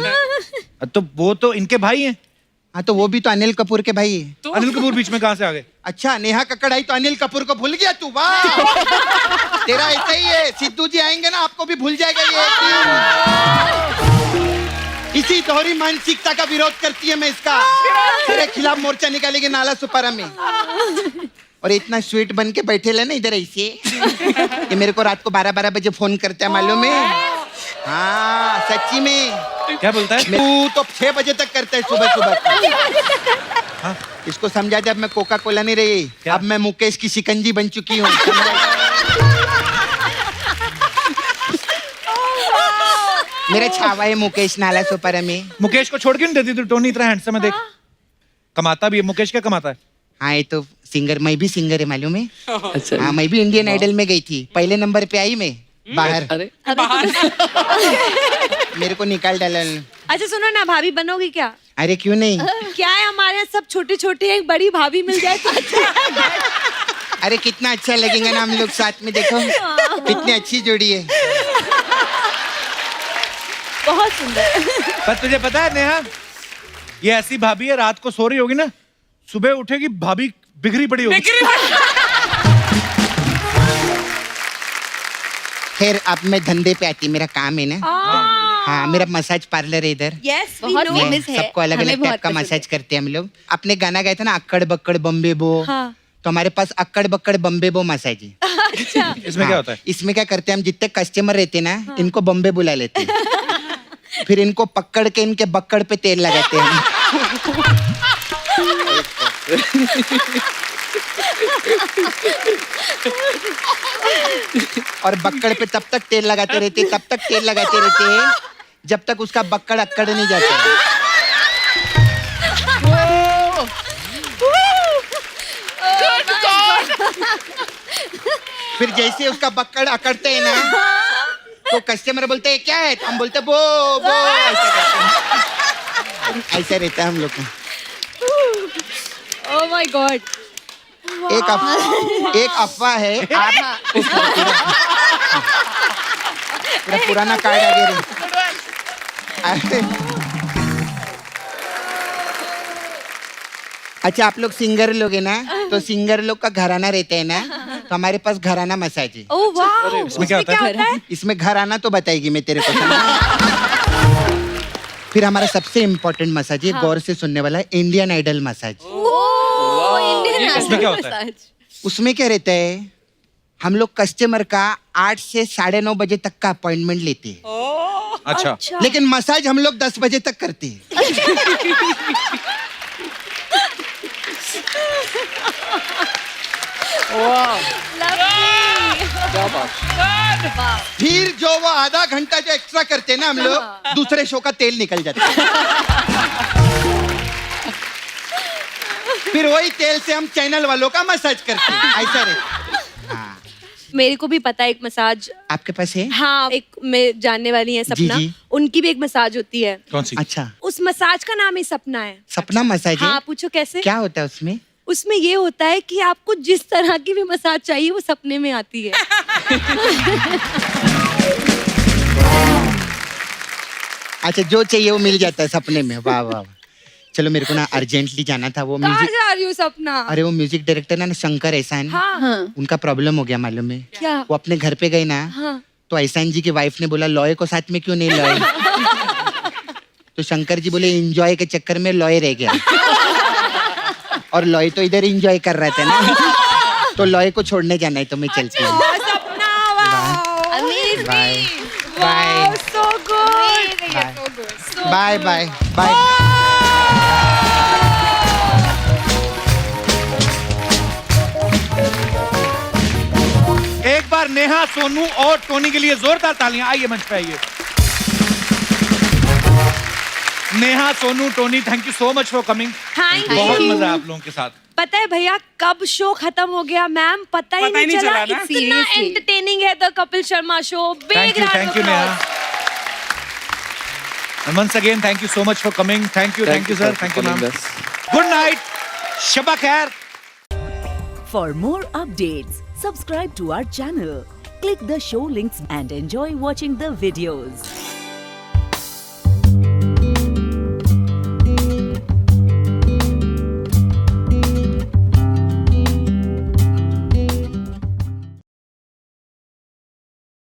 तो वो तो इनके भाई हैं। हाँ, तो वो भी तो अनिल कपूर के भाई है। तो अनिल कपूर बीच में कहाँ से आ गए? अच्छा, नेहा कक्कड़ आई तो अनिल कपूर को भूल गया तू? वाह, तेरा ऐसा ही है। सिद्धू जी आएंगे ना, आपको भी भूल जाएगा ये एक दिन। इसी दोहरी मानसिकता का विरोध करती है मैं इसका। तेरे खिलाफ मोर्चा निकालेंगे नाला सुपारा में। और इतना स्वीट बन के बैठे ले ना इधर ऐसे, ये मेरे को रात को 12-12 बजे फोन करता है, मालूम है? हाँ, सच्ची में। क्या बोलता है? तू तो 6 बजे तक करता है सुबह सुबह। हाँ? इसको समझा दे, अब मैं कोका कोला नहीं रही, अब मैं मुकेश की शिकंजी बन चुकी हूँ। मेरा छावा है मुकेश नाला सुपारा में। मुकेश को छोड़ के नहीं देती तू? टोनी इतना हैंडसम है, देख कमाता भी है। मुकेश क्या कमाता है? हाँ, ये तो सिंगर, मैं भी सिंगर है मालूम है? अच्छा। हाँ, मैं भी इंडियन आइडल में गई थी, पहले नंबर पे आई मैं बाहर। अरे मेरे को निकाल डाला। अच्छा सुनो ना, भाभी बनोगी क्या? अरे क्यों नहीं? क्या है, हमारे यहाँ सब छोटे छोटे, एक बड़ी भाभी मिल जाए तो अच्छा। अरे कितना अच्छा लगेगा ना हम लोग साथ में, देखो कितनी अच्छी जोड़ी है। बहुत सुंदर। पर तुझे पता है नेहा, ये ऐसी भाभी है, रात को सो रही होगी ना, सुबह उठेगी भाभी बिगड़ी पड़ी होगी। खैर, अब मैं धंधे पे आती, मेरा काम है ना। हाँ, मेरा मसाज पार्लर है इधर। यस, बहुत फेमस है, सबको अलग हमें अलग बहुत टाइप का पसंद मसाज करते हैं हम लोग। अपने गाना गाए थे ना, अक्कड़ बक्कड़ बम्बे बो। हाँ। तो हमारे पास अक्कड़ बक्कड़ बम्बे बो मसाज है। अच्छा। इसमें क्या होता है? इसमें क्या करते हैं, हम जितने कस्टमर रहते हैं ना, इनको बम्बे बुला लेते हैं। फिर इनको पकड़ के इनके बक्कड़ पे तेल लगाते हैं। और बक्कड़ पे तब तक तेल लगाते रहते हैं जब तक उसका बक्कड़ अक्कड़ नहीं जाता है। फिर जैसे उसका बक्कड़ अकड़ते हैं ना, तो कस्टमर बोलते हैं क्या है, तो हम बोलते बो बो, ऐसा करते हैं। ऐसा रहता है हम लोग का। Oh my God. एक अफवाह है, आप पूरा पुराना कार्ड आगे अच्छा, आप लोग सिंगर लोग है ना, तो सिंगर लोग का घराना रहते हैं ना, तो हमारे पास घराना मसाज है। ओह वाह, इसमें क्या होता है? इसमें घराना तो बताएगी मैं तेरे को। फिर हमारा सबसे इम्पोर्टेंट मसाज है, गौर से सुनने वाला है, इंडियन आइडल मसाज। इसमें क्या होता है? उसमें क्या रहता है, हम लोग कस्टमर का 8 से 9:30 बजे तक का अपॉइंटमेंट लेते हैं। अच्छा। लेकिन मसाज हम लोग 10 बजे तक करते हैं। क्या बात। फिर जो वो आधा घंटा जो एक्स्ट्रा करते हैं ना हम लोग, दूसरे शो का तेल निकल जाता है। फिर वही तेल से हम चैनल वालों का मसाज करते हैं। ऐसा रहता है। मेरे को भी पता है एक मसाज। आपके पास है? हाँ, एक मैं जानने वाली है सपना, जी। उनकी भी एक मसाज होती है। कौन सी? अच्छा, उस मसाज का नाम ही सपना है। सपना मसाज है? हाँ, पूछो कैसे? क्या होता है उसमें? उसमें ये होता है कि आपको जिस तरह की भी मसाज चाहिए वो सपने में आती है। अच्छा, जो चाहिए वो मिल जाता है सपने में। वाह वाह वाह। चलो, मेरे को ना अर्जेंटली जाना था। वो कहाँ म्यूजिक, जा रही हो सपना? अरे वो म्यूजिक डायरेक्टर ना शंकर एहसान, हाँ। उनका प्रॉब्लम हो गया मालूम है? क्या? वो अपने घर पे गए ना, हाँ। तो एहसान जी की वाइफ ने बोला लॉय को साथ में क्यों नहीं लॉय? तो शंकर जी बोले एंजॉय के चक्कर में लॉय रह गया। और लॉय तो इधर एंजॉय कर रहा था ना, तो लॉय को छोड़ने जाना है, तो मैं चलती हूँ। Bye so good. Bye bye bye. एक बार नेहा, सोनू और टोनी के लिए जोरदार तालियां। आइए मंच पे आइए। Neha, Sonu, Tony, thank you so much for coming. Thank बहुत यू। मजा आया आप लोगों के साथ। पता है भैया कब शो खत्म हो गया मैम, पता ही नहीं चला। ना? इतना Seriously. एंटरटेनिंग है the Kapil Sharma show. Thank you Neha. And once again, thank you so much for coming. Thank you sir. Thank you ma'am. Good night. Shabba khair. For more updates, subscribe to our channel, click the show links and enjoy watching the videos.